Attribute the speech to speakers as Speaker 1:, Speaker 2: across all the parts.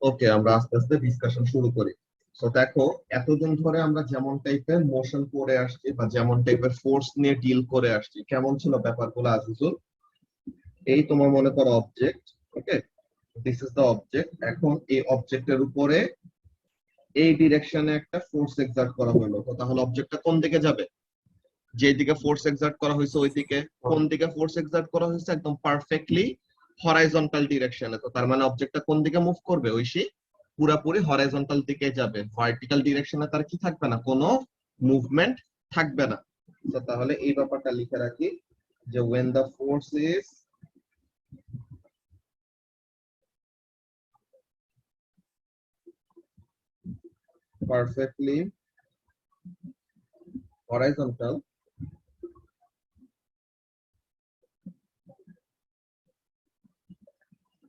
Speaker 1: ওকে, আমরা আস্তে আস্তে ডিসকাশন শুরু করি। সো দেখো, এতদিন ধরে আমরা যেমন টাইপের মোশন করে আসছি বা যেমন টাইপের ফোর্স নিয়ে ডিল করে আসছি, কেমন ছিল ব্যাপারগুলো আজিজুল? এই তোমার মনে করো object, okay, this is the object. এখন এই অবজেক্টের উপরে এই ডিরেকশনে একটা ফোর্স এক্সার্ট করা হলো, তো তাহলে অবজেক্টটা কোন দিকে যাবে? যে দিকে ফোর্স এক্সার্ট করা হয়েছে ওই দিকে। কোন দিকে ফোর্স এক্সার্ট করা হয়েছে? একদম পারফেক্টলি হরাইজন্টাল ডিরেকশনে। তো তার মানে অবজেক্টটা কোন দিকে মুভ করবে? ঐশী, পুরাপুরি হরাইজন্টাল দিকে যাবে। ভার্টিক্যাল ডিরেকশনে তার কি থাকবে না? কোনো মুভমেন্ট থাকবে না। তো তাহলে এই ব্যাপারটা লিখে রাখি যে when the force is perfectly horizontal,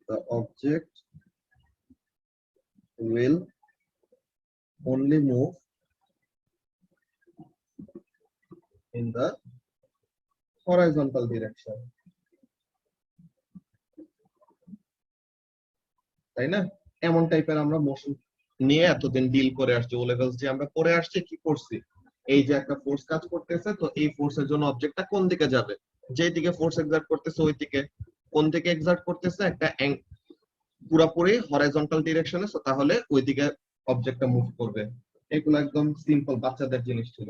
Speaker 1: the object will only move in the horizontal direction. তাই না? এমন টাইপের আমরা মোশন নিয়ে এতদিন ডিল করে আসছি। ও লেভেলস যে আমরা করে আসছি, কি করছি? এই যে একটা ফোর্স কাজ করতেছে, তো এই ফোর্সের জন্য অবজেক্টটা কোন দিকে যাবে? যেই দিকে ফোর্স এক্সার্ট করতেছে ওই দিকে। কোন দিকে এক্সার্ট করতেছে? একটা পুরাপুরি হরাইজন্টাল ডিরেকশনে, তো তাহলে ওই দিকে অবজেক্টটা মুভ করবে। এগুলো একদম সিম্পল বাচ্চাদের জিনিস ছিল।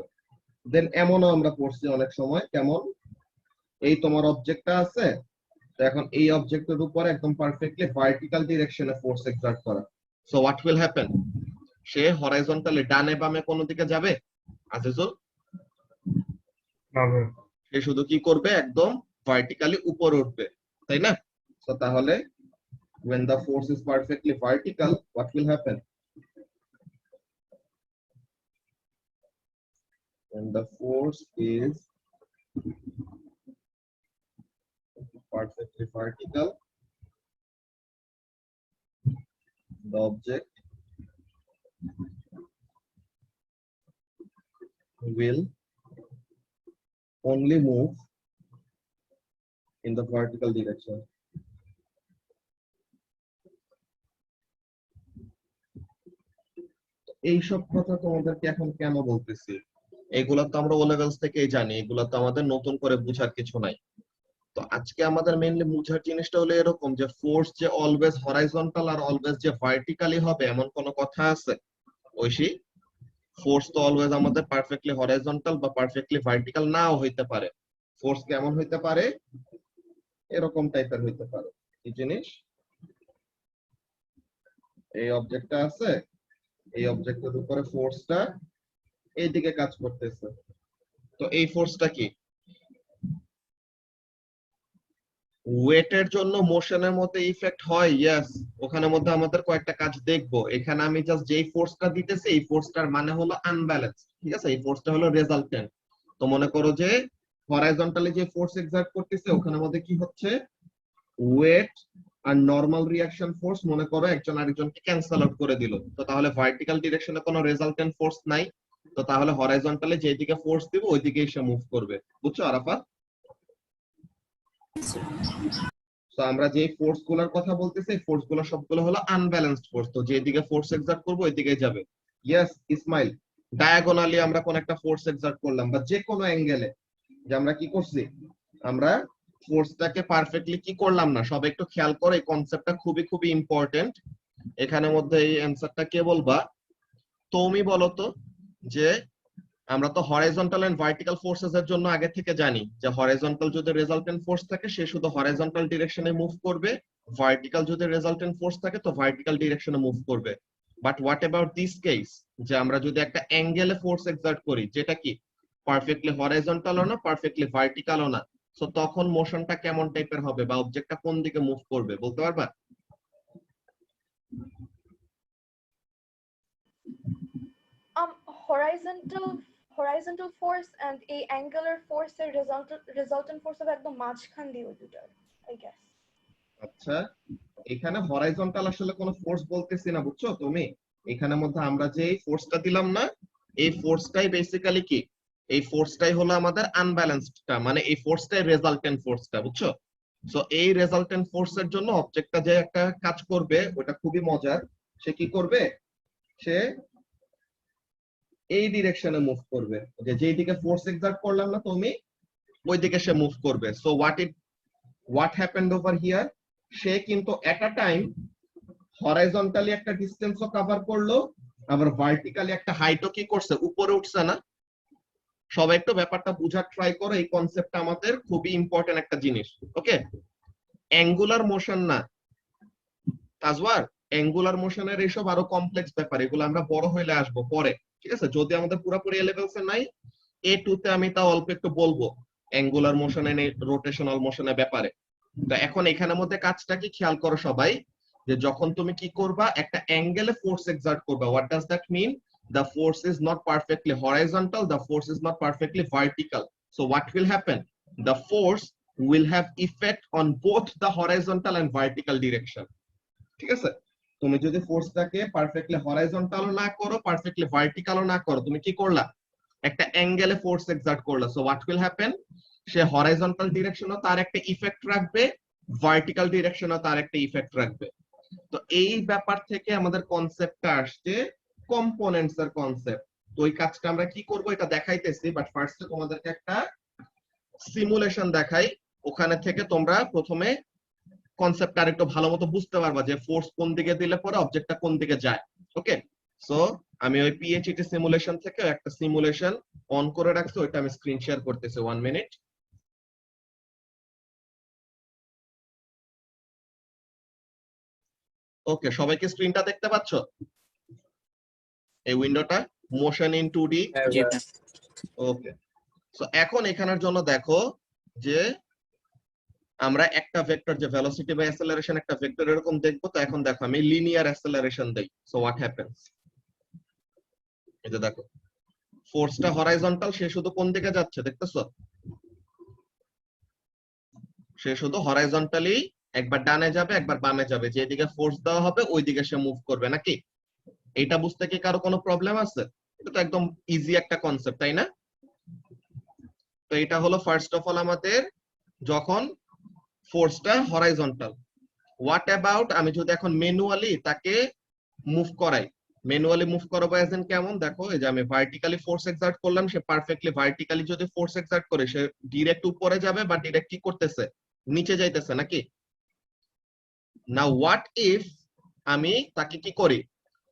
Speaker 1: দেন এমনও আমরা পড়ছি অনেক সময়, কেমন? এই তোমার অবজেক্টটা আছে, তো এখন এই অবজেক্টের উপরে একদম পারফেক্টলি ভার্টিক্যাল ডিরেকশনে ফোর্স এক্সার্ট করা। So what will happen? Say horizontally ডানে বামে কোন দিকে যাবে আজিজুল? সে শুধু কি করবে? একদম ভার্টিক্যালি উপরে উঠবে, তাই না? তো তাহলে when the force is perfectly vertical, what will happen? When the force is perfectly vertical, the object will only move in the vertical direction. এইসব কথা তোমাদেরকে এখন কেন বলতেছি? এগুলা তো আমরা ও লেভেলস থেকেই জানি, এগুলা তো আমাদের নতুন করে বোঝার কিছু নাই। তো আজকে আমাদের মেইনলি বোঝার জিনিসটা হলো এরকম যে ফোর্স যে অলওয়েজ হরাইজন্টাল আর অলওয়েজ যে ভার্টিক্যালি হবে এমন কোনো কথা আছে? ঐশী, ফোর্স তো অলওয়েজ আমাদের পারফেক্টলি হরাইজন্টাল বা পারফেক্টলি ভার্টিক্যাল নাও হইতে পারে। ফোর্স কেমন হইতে পারে? এরকম টাইপের হইতে পারে। কি জিনিস? এই অবজেক্টটা আছে, এই অবজেক্টের উপরে ফোর্সটা এইদিকে কাজ করতেছে, তো এই ফোর্সটা কি? ওয়েটের জন্য মোশনের মধ্যে ইফেক্ট হয়, ইয়েস। ওখানে মধ্যে আমাদের কয়েকটা কাজ দেখবো। এখানে আমি জাস্ট যেই ফোর্সটা দিতেছি এই ফোর্সটার মানে হলো আনব্যালেন্স, ঠিক আছে? এই ফোর্সটা হলো রেজাল্টেন্ট। তো মনে করো যে হরাইজন্টালি যে ফোর্স এক্সার্ট করতেছে ওখানের মধ্যে কি হচ্ছে? ওয়েট আর নরমাল রিঅ্যাকশন ফোর্স মনে করো একজন আরেকজনকে ক্যান্সেল আউট করে দিল, তো তাহলে ভার্টিক্যাল ডিরেকশনে কোনো রেজাল্টেন্ট ফোর্স নাই। তো তাহলে হরাইজন্টালি যেদিকে ফোর্স দিব ওই দিকেই সে মুভ করবে। বুঝছো আরাফাত? তো আমরা যে ফোর্স গুলোর কথা বলতেছি এই ফোর্স গুলো সবগুলো হলো আনব্যালেন্সড ফোর্স, তো যেদিকে ফোর্স এক্সার্ট করবো ওই দিকেই যাবে। ইয়েস ইসমাইল, ডায়াগোনালি আমরা কোন একটা ফোর্স এক্সার্ট করলাম বা যে কোনো অ্যাঙ্গেলে, যে আমরা কি করছি? আমরা ফোর্সটাকে পারফেক্টলি কি করলাম না? সব একটু খেয়াল করো, এই কনসেপ্টটা খুবই খুবই ইম্পর্টেন্ট। এখানের মধ্যে এই অ্যান্সারটা কে বলবা? তুমি বলো তো, যে আমরা তো হরাইজন্টাল এন্ড ভার্টিক্যাল ফোর্সেস এর জন্য আগে থেকে জানি যে হরাইজন্টাল যদি রেজাল্টেন্ট ফোর্স থাকে সে শুধু হরাইজন্টাল ডিরেকশনে মুভ করবে, ভার্টিক্যাল যদি রেজাল্টেন্ট ফোর্স থাকে তো ভার্টিক্যাল ডিরেকশনে মুভ করবে। But what about this case, যে আমরা যদি একটা অ্যাঙ্গেলে ফোর্স এক্সার্ট করি যেটা কি পারফেক্টলি হরাইজন্টালও না পারফেক্টলি ভার্টিক্যালও না, তো তখন মোশনটা কেমন টাইপের হবে বা অবজেক্টটা কোন দিকে মুভ করবে বলতে পারবা?
Speaker 2: horizontal horizontal force and a angular force এর resultant force হবে একদম মাঝখান দিয়ে দুটার, I guess.
Speaker 1: আচ্ছা, এখানে হরাইজন্টাল আসলে কোনো ফোর্স বলতেছি না, বুঝছো তুমি? এখানের মধ্যে আমরা যে এই ফোর্সটা দিলাম না, এই ফোর্সটাই বেসিক্যালি কি? এই ফোর্সটাই হলো আমাদের আনব্যালেন্সডটা, মানে এই ফোর্সটাই রেজাল্টেন্ট ফোর্সটা, বুঝছো? সো এই রেজাল্টেন্ট ফোর্সের জন্য অবজেক্টটা যে একটা কাজ করবে ওটা খুবই মজার। সে কি করবে, সে এই ডিরেকশনে মুভ করবে, যে যেই দিকে ফোর্স এক্সার্ট করলাম না তুমি ওই দিকে সে মুভ করবে। So what happened over here, সে কিন্তু এট আ টাইম হরাইজন্টালি একটা ডিসটেন্সও কভার করলো, আবার ভার্টিক্যালি একটা হাইটও কি করছে, উপরে উঠছে না। সবাই একটু ব্যাপারটা বুঝার ট্রাই করো, এই কনসেপ্টটা আমাদের খুবই ইম্পর্টেন্ট একটা জিনিস। ওকে, অ্যাঙ্গুলার মোশন না তাজওয়ার, অ্যাঙ্গুলার মোশনের এইসব আরো কমপ্লেক্স ব্যাপার, এগুলো আমরা বড় হইলে আসবো পরে, ঠিক আছে? যদি আমাদের পুরোপুরি এ লেভেলসে নাই, A2 তে আমি তা অল্প একটু বলবো অ্যাঙ্গুলার মোশনে, রোটেশনাল মোশনের ব্যাপারে। তো এখন এখানের মধ্যে কাজটা কি খেয়াল করো সবাই, যে যখন তুমি কি করবা, একটা অ্যাঙ্গেলে ফোর্স এক্সার্ট করবা, what does that mean? The force is not perfectly horizontal, the force is not perfectly vertical. So what will happen? The force will have effect on both the horizontal and vertical direction. ঠিক আছে? তুমি যদি ফোর্সটাকে perfectly হরাইজন্টালও না করো, perfectly ভার্টিক্যালও না করো, তুমি কি করলা, একটা অ্যাঙ্গেলে ফোর্স এক্সার্ট করলা। সো হোয়াট উইল হ্যাপেন, সে হরাইজন্টাল ডিরেকশনও তার একটা ইফেক্ট রাখবে, ভার্টিক্যাল ডিরেকশনও তার একটা ইফেক্ট রাখবে। তো এই ব্যাপার থেকে আমাদের কনসেপ্টটা আসছে কম্পোনেন্টস এর কনসেপ্ট। তো ওই কাজটা আমরা কি করব এটা দেখাইতেছি, বাট ফার্স্টে তোমাদেরকে একটা সিমুলেশন দেখাই, ওখানে থেকে তোমরা প্রথমে কনসেপ্টটা আরেকটু ভালো মতো বুঝতে পারবা যে ফোর্স কোন দিকে দিলে পরে অবজেক্টটা কোন দিকে যায়। ওকে, সো আমি ওই পিএইচইটি সিমুলেশন থেকে একটা সিমুলেশন অন করে রাখছি, ওইটা আমি স্ক্রিন শেয়ার করতেছি 1 মিনিট। ওকে, সবাই কি স্ক্রিনটা দেখতে পাচ্ছ? এই উইন্ডোটা motion in 2D। Okay, so এখন এখানের জন্য দেখো যে আমরা একটা ভেক্টর, যে ভেলোসিটি বা অ্যাসেলারেশন একটা ভেক্টর এরকম দেখবো। তো এখন দেখো আমি লিনিয়ার অ্যাসেলারেশন দেই। সো হোয়াট হ্যাপেন্স, এই যে দেখো ফোর্সটা হরাইজন্টাল, সে শুধু কোন দিকে যাচ্ছে দেখতেছো, সে শুধু হরাইজন্টালি একবার ডানে যাবে একবার বামে যাবে, যেদিকে ফোর্স দেওয়া হবে ওই দিকে সে মুভ করবে নাকি? এটা বুঝতে কি কারো কোনো প্রবলেম আছে? এটা তো একদম ইজি একটা কনসেপ্ট, তাই না? তো এটা হলো ফার্স্ট অফ অল আমাদের যখন ফোর্সটা হরাইজন্টাল। হোয়াট অ্যাবাউট আমি যদি এখন ম্যানুয়ালি তাকে মুভ করাই, ম্যানুয়ালি মুভ করাবো এজ এন কেমন, দেখো এই যে আমি ভার্টিক্যালি ফোর্স এক্সার্ট করলাম, সে পারফেক্টলি ভার্টিক্যালি যদি ফোর্স এক্সার্ট করে সে ডিরেক্ট উপরে যাবে বা ডিরেক্ট কি করতেছে, নিচে যাইতেছে নাকি? নাও হোয়াট ইফ আমি তাকে কি করি,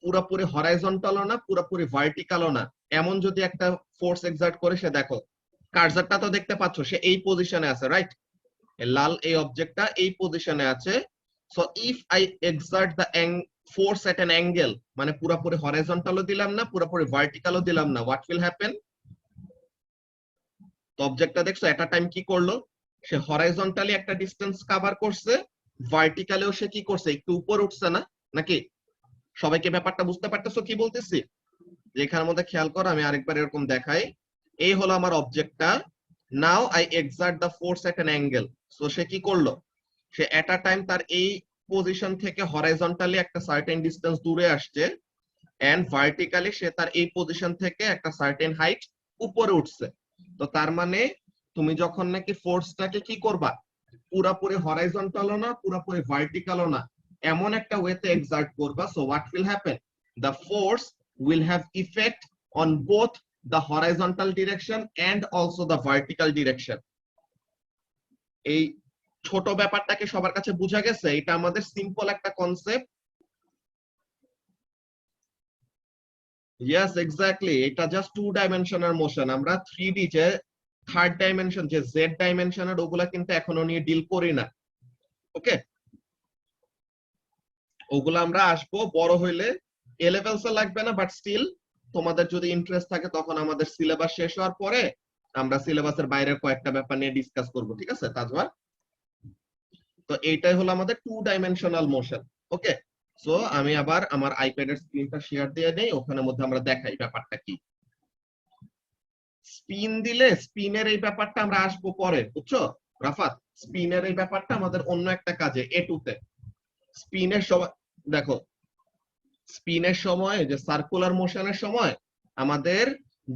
Speaker 1: পুরোপুরি হরাইজন্টালও না পুরোপুরি ভার্টিক্যালও না, এমন যদি একটা ফোর্স এক্সার্ট করে, সে দেখো কার্সারটা তো দেখতে পাচ্ছ, সে এই পজিশনে আছে, রাইট? লাল এই অবজেক্টটা এই পজিশনে আছে। So if I exert the force at an angle, মানে পুরোপুরি হরাইজন্টালও দিলাম না পুরোপুরি ভার্টিক্যালও দিলাম না, হোয়াট উইল হ্যাপেন? তো অবজেক্টটা দেখছো এট আ টাইম কি করলো, সে হরাইজন্টালি একটা ডিসটেন্স কভার করছে, ভার্টিক্যালিও সে কি করছে, একটু উপরে উঠছে না নাকি? সবাইকে ব্যাপারটা বুঝতে পারতেছো কি বলতেছি? যে এখানের মধ্যে খেয়াল করো, আমি আরেকবার এরকম দেখাই। এই হলো আমার অবজেক্টটা, now I exert the force at an angle. So সে কি করলো, সে এট আ টাইম তার এই পজিশন থেকে হরাইজন্টালি একটা সার্টেন ডিসটেন্স দূরে আসছে, এন্ড ভার্টিক্যালি সে তার এই পজিশন থেকে একটা সার্টেন হাইট উপরে উঠছে। তো তার মানে তুমি যখন নাকি ফোর্সটাকে কি করবা, পুরোপুরি হরাইজন্টালও না পুরোপুরি ভার্টিক্যালও না, এমন একটা ওয়েতে এক্সার্ট করবা, so what will happen, the force will have effect on both the horizontal direction and also the vertical direction. এই ছোট ব্যাপারটাকে সবার কাছে বোঝা গেছে? এটা আমাদের সিম্পল একটা কনসেপ্ট। ইয়েস এক্স্যাক্টলি, এটা জাস্ট 2 ডাইমেনশনাল মোশন। আমরা 3D যে থার্ড ডাইমেনশন যে জেড ডাইমেনশনের ওগুলা কিন্তু এখনো নিয়ে ডিল করি না। ওকে, ওগুলা আমরা আসবো বড় হইলে, এ লেভেলসে লাগবে না, বাট স্টিল তোমাদের যদি ইন্টারেস্ট থাকে তখন আমাদের সিলেবাস শেষ হওয়ার পরে আমরা সিলেবাসের বাইরের কয়েকটা ব্যাপার নিয়ে ডিসকাস করব, ঠিক আছে তাজওয়ার? তো এইটাই হলো আমাদের 2 ডাইমেনশনাল মোশন। ওকে, সো আমি আবার আমার আইপ্যাডের স্ক্রিনটা শেয়ার দিয়ে নেই, ওখানের মধ্যে আমরা দেখাই ব্যাপারটা কি। স্পিন দিলে স্পিনের এই ব্যাপারটা আমরা আসবো পরে, বুঝছো রাফাত? স্পিনের এই ব্যাপারটা আমাদের অন্য একটা কাজে A2 তে। স্পিনের সময় দেখো, স্পিনের সময় যে সার্কুলার মোশনের সময় আমাদের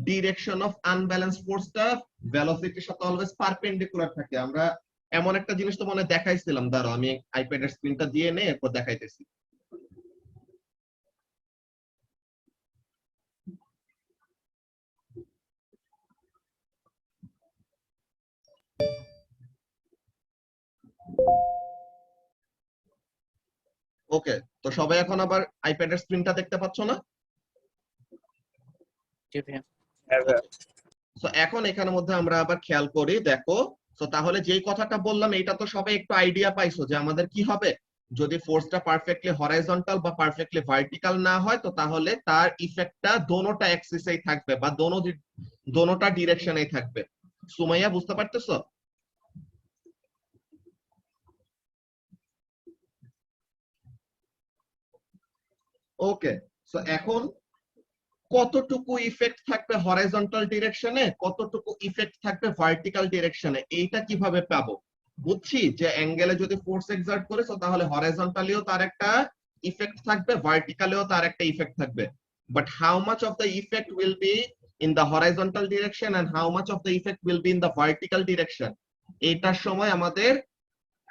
Speaker 1: ডিরেকশন অফ আনব্যালেন্স ফোর্সটা ভেলোসিটির সাথে অলওয়েজ পারপেন্ডিকুলার থাকে। আমরা এমন একটা জিনিস তো মনে দেখাইছিলাম, দাঁড়াও আমি আইপ্যাডের স্ক্রিনটা দিয়ে নেই এরপর দেখাইতেছি। ওকে, তো সবাই এখন আবার আইপ্যাডের স্ক্রিনটা দেখতে পাচ্ছ না?
Speaker 3: জি ভাইয়া।
Speaker 1: সো এখন এখানের মধ্যে আমরা আবার খেয়াল করি, দেখো। সো তাহলে যেই কথাটা বললাম এটা তো সবাই একটু আইডিয়া পাইছো যে আমাদের কি হবে, যদি ফোর্সটা পারফেক্টলি হরাইজন্টাল বা পারফেক্টলি ভার্টিক্যাল না হয় তো তাহলে তার ইফেক্টটা দোনোটা অ্যাক্সিসেই থাকবে বা দোনোটা ডিরেকশনেই থাকবে। সুমাইয়া বুঝতে পারতেছো? ওকে, সো এখন কতটুকু ইফেক্ট থাকবে হরাইজন্টাল ডিরেকশনে, কতটুকু ইফেক্ট থাকবে ভার্টিক্যাল ডিরেকশনে, এইটা কিভাবে পাবো? বুঝছি যে অ্যাঙ্গেলে যদি ফোর্স এক্সার্ট করে তো তাহলে হরাইজন্টালিও তার একটা ইফেক্ট থাকবে, ভার্টিক্যালিও তার একটা ইফেক্ট থাকবে, but how much of the effect will be in the horizontal direction and how much of the effect will be in the vertical direction, এইটার সময় আমাদের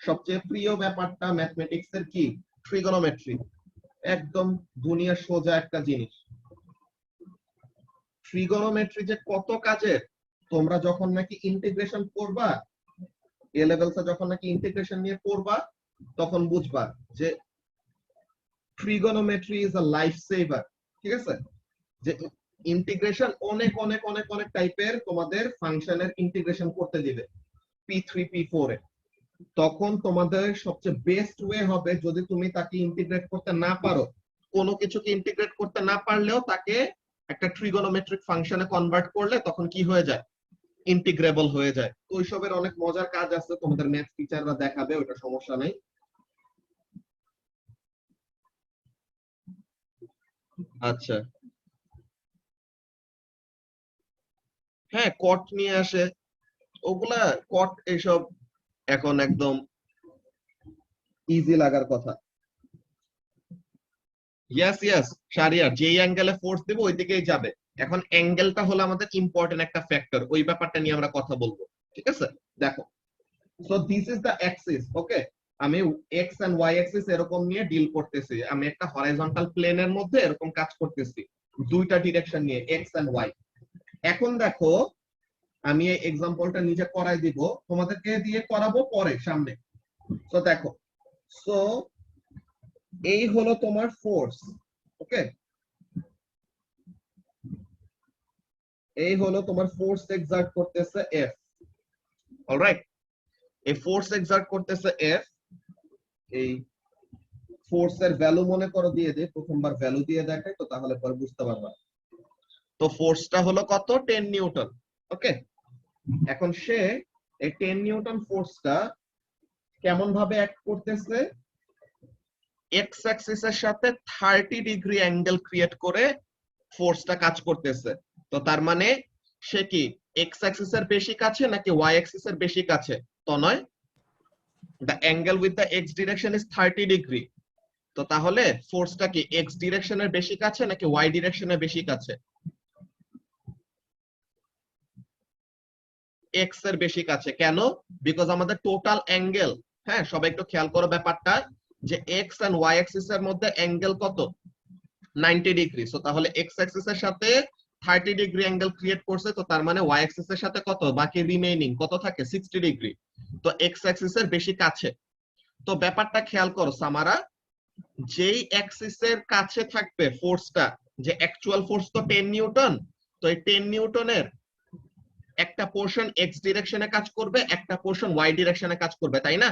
Speaker 1: সবচেয়ে প্রিয় ব্যাপারটা ম্যাথমেটিক্স এর কি, ট্রিগোনোমেট্রি। একদম দুনিয়ার সোজা একটা জিনিস। ট্রিগোনোমেট্রি যে কত কাজের, তোমরা যখন নাকি ইন্টিগ্রেশন করবা, এ লেভেলসে যখন নাকি ইন্টিগ্রেশন নিয়ে পড়বা তখন বুঝবা যে trigonometry is a lifesaver. ঠিক আছে, যে ইন্টিগ্রেশন অনেক অনেক অনেক অনেক টাইপের তোমাদের ফাংশনের ইন্টিগ্রেশন করতে দিবে P3 P4 এ, তখন তোমাদের সবচেয়ে বেস্ট ওয়ে হবে যদি তুমি তাকে ইন্টিগ্রেট করতে না পারো, কোনো কিছুকে ইন্টিগ্রেট করতে না পারলেও তাকে একটা ট্রিগোনোমেট্রিক ফাংশনে কনভার্ট করলে তখন কি হয়ে যায়, ইন্টিগ্রেবল হয়ে যায়। তো ওইসবের অনেক মজার কাজ আছে, তোমাদের ম্যাথ টিচাররা দেখাবে, ওটা সমস্যা নেই। আচ্ছা, হ্যাঁ কট নিয়ে আসে, ওগুলা কট এইসব এখন একদম ইজি লাগার কথা। ইয়েস ইয়েস শারিয়ার, যেই অ্যাঙ্গেলে ফোর্স দেব ওই দিকেই যাবে। এখন অ্যাঙ্গেলটা হলো আমাদের ইম্পর্টেন্ট একটা ফ্যাক্টর, ওই ব্যাপারটা নিয়ে আমরা কথা বলবো। ঠিক আছে, দেখো, so this is the axis. Okay, আমি এক্স এন্ড ওয়াই অ্যাক্সিস এরকম নিয়ে ডিল করতেছি, আমি একটা হরাইজন্টাল প্লেনের মধ্যে এরকম কাজ করতেছি, দুইটা ডিরেকশন নিয়ে এক্স এন্ড ওয়াই। এখন দেখো, আমি এই এক্সাম্পলটা নিজে করাই দিব, তোমাদেরকে দিয়ে করাবো পরে সামনে। তো দেখো, সো এই হলো তোমার ফোর্স। ওকে, এই হলো তোমার ফোর্স এক্সার্ট করতেছে এফ। অলরাইট, এই ফোর্স এক্সার্ট করতেছে এফ। এই ফোর্সের ভ্যালু মনে করো দিয়ে দে, প্রথমবার ভ্যালু দিয়ে দেখাই তো তাহলে পরে বুঝতে পারবা। তো ফোর্সটা হলো কত, 10 নিউটন। ওকে, এখন সে এই 10 নিউটন ফোর্সটা কেমন ভাবে অ্যাক্ট করতেছে, এক্স অ্যাক্সিস এর সাথে 30 ডিগ্রি অ্যাঙ্গেল ক্রিয়েট করে ফোর্সটা কাজ করতেছে। তো তার মানে সে কি এক্স অ্যাক্সিস এর বেশি কাছে নাকি ওয়াই অ্যাক্সিস এর বেশি কাছে? তো নয়, the angle with the x direction is 30 degree. তো তাহলে ফোর্সটা কি এক্স ডিরেকশনের বেশি কাছে নাকি ওয়াই ডিরেকশনের বেশি কাছে? এক্স এর বেশি কাছে। কেন? বিকজ আমাদের টোটাল অ্যাঙ্গেল, হ্যাঁ সবাই একটু খেয়াল করো ব্যাপারটা, যে এক্স এন্ড ওয়াই অ্যাক্সিস এর মধ্যে অ্যাঙ্গেল কত, 90 ডিগ্রি। সো তাহলে এক্স অ্যাক্সিস এর সাথে 30 ডিগ্রি অ্যাঙ্গেল ক্রিয়েট করছে, তো তার মানে ওয়াই অ্যাক্সিস এর সাথে কত বাকি রিমেইনিং কত থাকে, 60 ডিগ্রি। তো এক্স অ্যাক্সিস এর বেশি কাছে। তো ব্যাপারটা খেয়াল করো সামারা, যেই অ্যাক্সিস এর কাছে থাকবে ফোর্সটা, যে অ্যাকচুয়াল ফোর্স তো 10 নিউটন, তো এই 10 নিউটনের একটা পোর্শন এক্স ডিরেকশনে কাজ করবে, একটা পোর্শন ওয়াই ডিরেকশনে কাজ করবে, তাই না?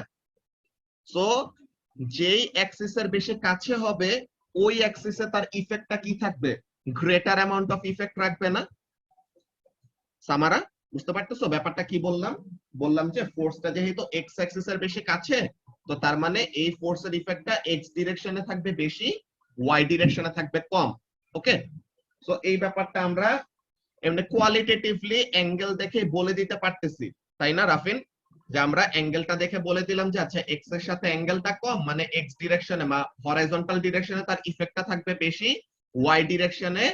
Speaker 1: সো যেই অ্যাক্সিস এর বেশি কাছে হবে ওই অ্যাক্সিসে তার ইফেক্টটা কি থাকবে, গ্রেটার অ্যামাউন্ট অফ ইফেক্ট রাখবে না? সামারা বুঝতে পারতেছো ব্যাপারটা কি বললাম? বললাম যে ফোর্সটা যেহেতু এক্স অ্যাক্সিস এর বেশি কাছে, তো তার মানে এই ফোর্সের ইফেক্টটা এক্স ডিরেকশনে থাকবে বেশি, ওয়াই ডিরেকশনে থাকবে কম। ওকে, সো এই ব্যাপারটা আমরা এমনি কোয়ালিটেটিভলি অ্যাঙ্গেল দেখে বলে দিতে পারতেছি, তাই না রাফিন? যে আমরা অ্যাঙ্গেলটা দেখে বলে দিলাম যে আচ্ছা এক্স এর সাথে অ্যাঙ্গেলটা কম, মানে এক্স ডিরেকশনে বা হরাইজন্টাল ডিরেকশনে তার ইফেক্টটা থাকবে বেশি, ওয়াই ডিরেকশনে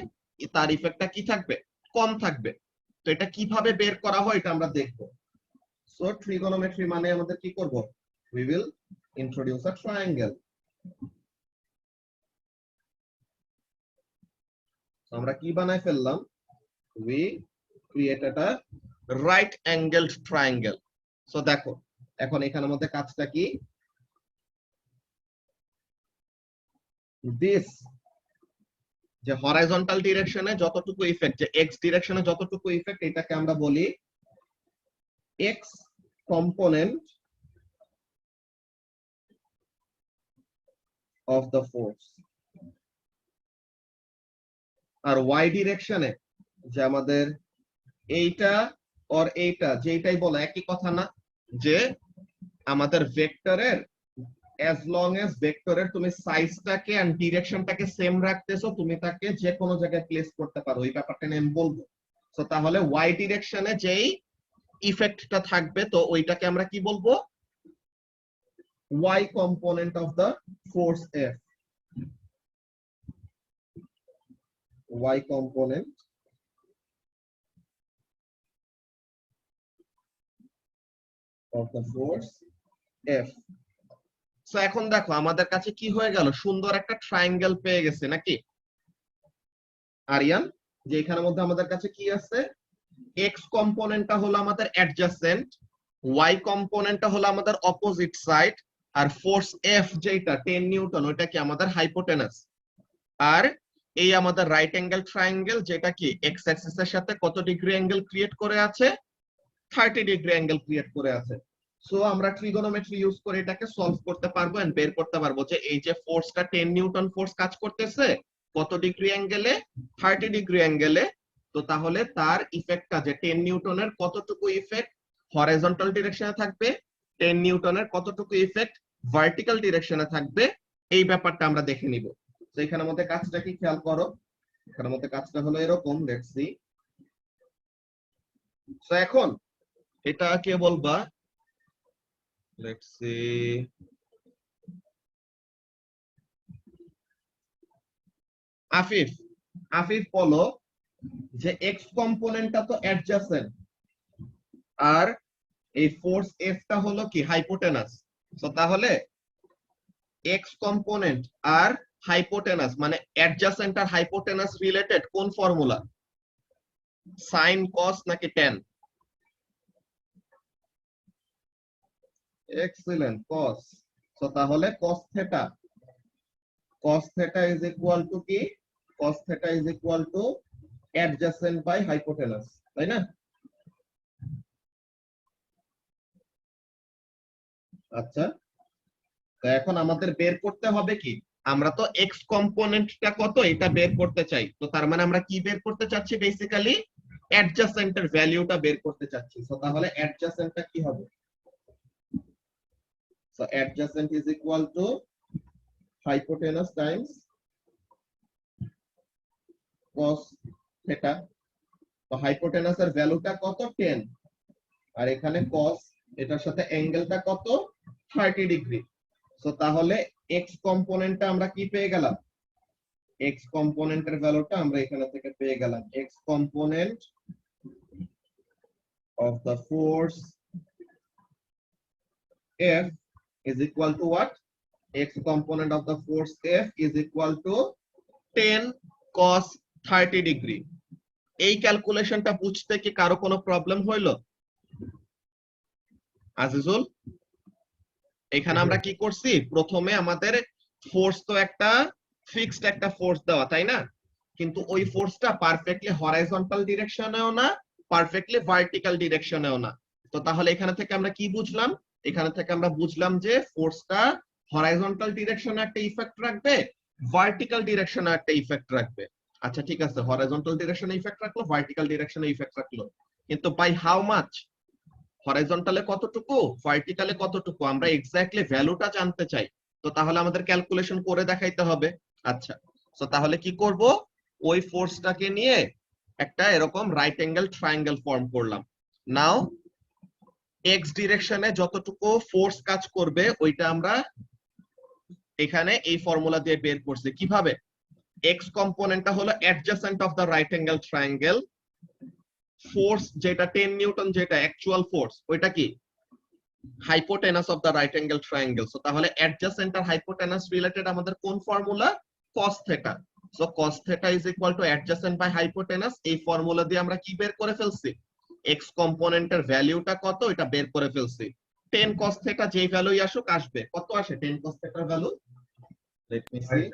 Speaker 1: তার ইফেক্টটা কি থাকবে, কম থাকবে। তো এটা কিভাবে বের করা হয় এটা আমরা দেখব। সো ট্রিগোনোমেট্রি মানে আমাদের কি করব, we will introduce a triangle. তো আমরা কি বানাই ফেললাম, we created a right angled triangle. So দেখো এখন এখানের মধ্যে কাজটা কি, দিস যে হরাইজন্টাল ডিরেকশনে যতটুকু ইফেক্ট, যে এক্স ডিরেকশনে যতটুকু ইফেক্ট, এটাকে আমরা বলি x component of the force. আর ওয়াই ডিরেকশনে যে আমাদের এইটা আর এইটা, যেটাই বলো একই কথা না, যে আমাদের ভেক্টরের as long as ভেক্টরের তুমি সাইজটাকে এন্ড ডিরেকশনটাকে সেম রাখতেছো, তুমি তাকে যে কোনো জায়গায় প্লেস করতে পারো, এই ব্যাপারটা নিয়ে আমি বলবো। সো তাহলে ওয়াই ডিরেকশনে যেই ইফেক্টটা থাকবে, তো ওইটাকে আমরা কি বলবো? Y component of the force f. Y component of the force f. So এখন দেখো আমাদের কাছে কি হয়ে গেল, সুন্দর একটা ট্রায়াঙ্গেল পেয়ে গেছে নাকি আরিয়ান? যে এখানের মধ্যে আমাদের কাছে কি আছে, এক্স কম্পোনেন্টটা হলো আমাদের অ্যাডজাসেন্ট, ওয়াই কম্পোনেন্টটা হলো আমাদের অপোজিট সাইড, আর ফোর্স এফ যেটা 10 নিউটন, ওইটা কি আমাদের হাইপোটেনাস। আর এই আমাদের রাইট অ্যাঙ্গেল ট্রায়াঙ্গেল, যেটা কি এক্স অ্যাক্সিস এর সাথে কত ডিগ্রি অ্যাঙ্গেল ক্রিয়েট করে আছে? 30 ডিগ্রি অ্যাঙ্গেল ক্রিয়েট করে আছে। সো আমরা ট্রিগোনোমেট্রি ইউজ করে এটাকে সলভ করতে পারবো এন্ড বের করতে পারবো যে এই যে ফোর্সটা 10 নিউটন ফোর্স কাজ করতেছে কত ডিগ্রি অ্যাঙ্গেলে? 30 ডিগ্রি অ্যাঙ্গেলে। তো তাহলে তার ইফেক্টটা যে 10 নিউটনের কতটুকু ইফেক্ট হরাইজন্টাল ডিরেকশনে থাকবে, 10 নিউটনের কতটুকু ইফেক্ট ভার্টিক্যাল ডিরেকশনে থাকবে, এই ব্যাপারটা আমরা দেখে নিব। তো এখানের মধ্যে কাজটা কি খেয়াল করো, এখানের মধ্যে কাজটা হলো এরকম, লেটস সি। তো এখন এটা কে বলবা? Let's see, Afif. আফিফ বলো যে এক্স কম্পোনেন্টটা তো অ্যাডজাসেন্ট, আর এই ফোর্স এফটা হলো কি হাইপোটেনাস। তো তাহলে এক্স কম্পোনেন্ট আর হাইপোটেনাস মানে অ্যাডজাসেন্ট আর হাইপোটেনাস রিলেটেড কোন ফর্মুলা? সাইন কস নাকি ট্যান? এক্সিলেন্ট, কস। তো তাহলে cos theta, cos theta is equal to কি? cos theta is equal to adjacent by hypotenuse, তাই না? আচ্ছা, তো এখন আমাদের বের করতে হবে কি, আমরা তো এক্স কম্পোনেন্টটা কত এটা বের করতে চাই, তো তার মানে আমরা কি বের করতে চাচ্ছি? বেসিক্যালি অ্যাডজাসেন্টের ভ্যালুটা বের করতে চাচ্ছি। তো তাহলে অ্যাডজাসেন্টটা কি হবে? So adjacent is equal to hypotenuse Times cos theta। তো হাইপোটেনাসের ভ্যালুটা কত? 10, আর এখানে cos, এটার সাথে অ্যাঙ্গেলটা কত? 30 ডিগ্রি। সো তাহলে এক্স কম্পোনেন্টটা আমরা কি পেয়ে গেলাম? এক্স কম্পোনেন্টের ভ্যালুটা আমরা এখানে থেকে পেয়ে গেলাম, x component of the force F is equal to what? X component of the force F is equal to 10 cos 30 degree। এই ক্যালকুলেশনটা বুঝতে কি কারো কোনো প্রবলেম হইলো? আজিজুল, এখানে আমরা কি করছি, প্রথমে আমাদের ফোর্স তো একটা ফিক্সড একটা ফোর্স দেওয়া, তাই না? কিন্তু ওই ফোর্সটা পারফেক্টলি হরাইজন্টাল ডিরেকশনেও না, পারফেক্টলি ভার্টিক্যাল ডিরেকশনেও না। তো তাহলে এখানে থেকে আমরা কি বুঝলাম? এখানে থেকে আমরা বুঝলাম যে ফোর্সটা হরাইজন্টাল ডিরেকশনে একটা ইফেক্ট রাখবে, ভার্টিক্যাল ডিরেকশনে একটা ইফেক্ট রাখবে। আচ্ছা ঠিক আছে, হরাইজন্টাল ডিরেকশনে ইফেক্ট রাখলো, ভার্টিক্যাল ডিরেকশনে ইফেক্ট রাখলো, কিন্তু বাই হাউ মাচ? হরাইজন্টালে কতটুকু, ভার্টিক্যালে কতটুকু, আমরা এক্স্যাক্টলি ভ্যালুটা জানতে চাই। তো তাহলে আমাদের ক্যালকুলেশন করে দেখাইতে হবে। আচ্ছা, তো তাহলে কি করব, ওই ফোর্সটাকে নিয়ে একটা এরকম রাইট অ্যাঙ্গেল ট্রায়াঙ্গেল ফর্ম করলাম। নাও এক্স ডিরেকশনে যতটুকু ফোর্স কাজ করবে ওইটা আমরা এখানে এই ফর্মুলা দিয়ে বের করছি। কিভাবে? এক্স কম্পোনেন্টটা হলো adjacent of the right angle triangle, force যেটা 10 নিউটন যেটা অ্যাকচুয়াল ফোর্স, ওইটা কি hypotenuse of the right angle triangle. So তাহলে অ্যাডজাসেন্ট আর হাইপোটেনাস রিলেটেড আমাদের কোন formula? cos theta। So cos theta is equal to adjacent by hypotenuse। এই formula দিয়ে আমরা কি বের করে ফেলছি? এক্স কম্পোনেন্টের ভ্যালুটা কত এটা বের করে ফেলছি। 10 cos theta যেই ভ্যালুই আসুক আসবে, কত আসে 10 cos theta value? Let me see.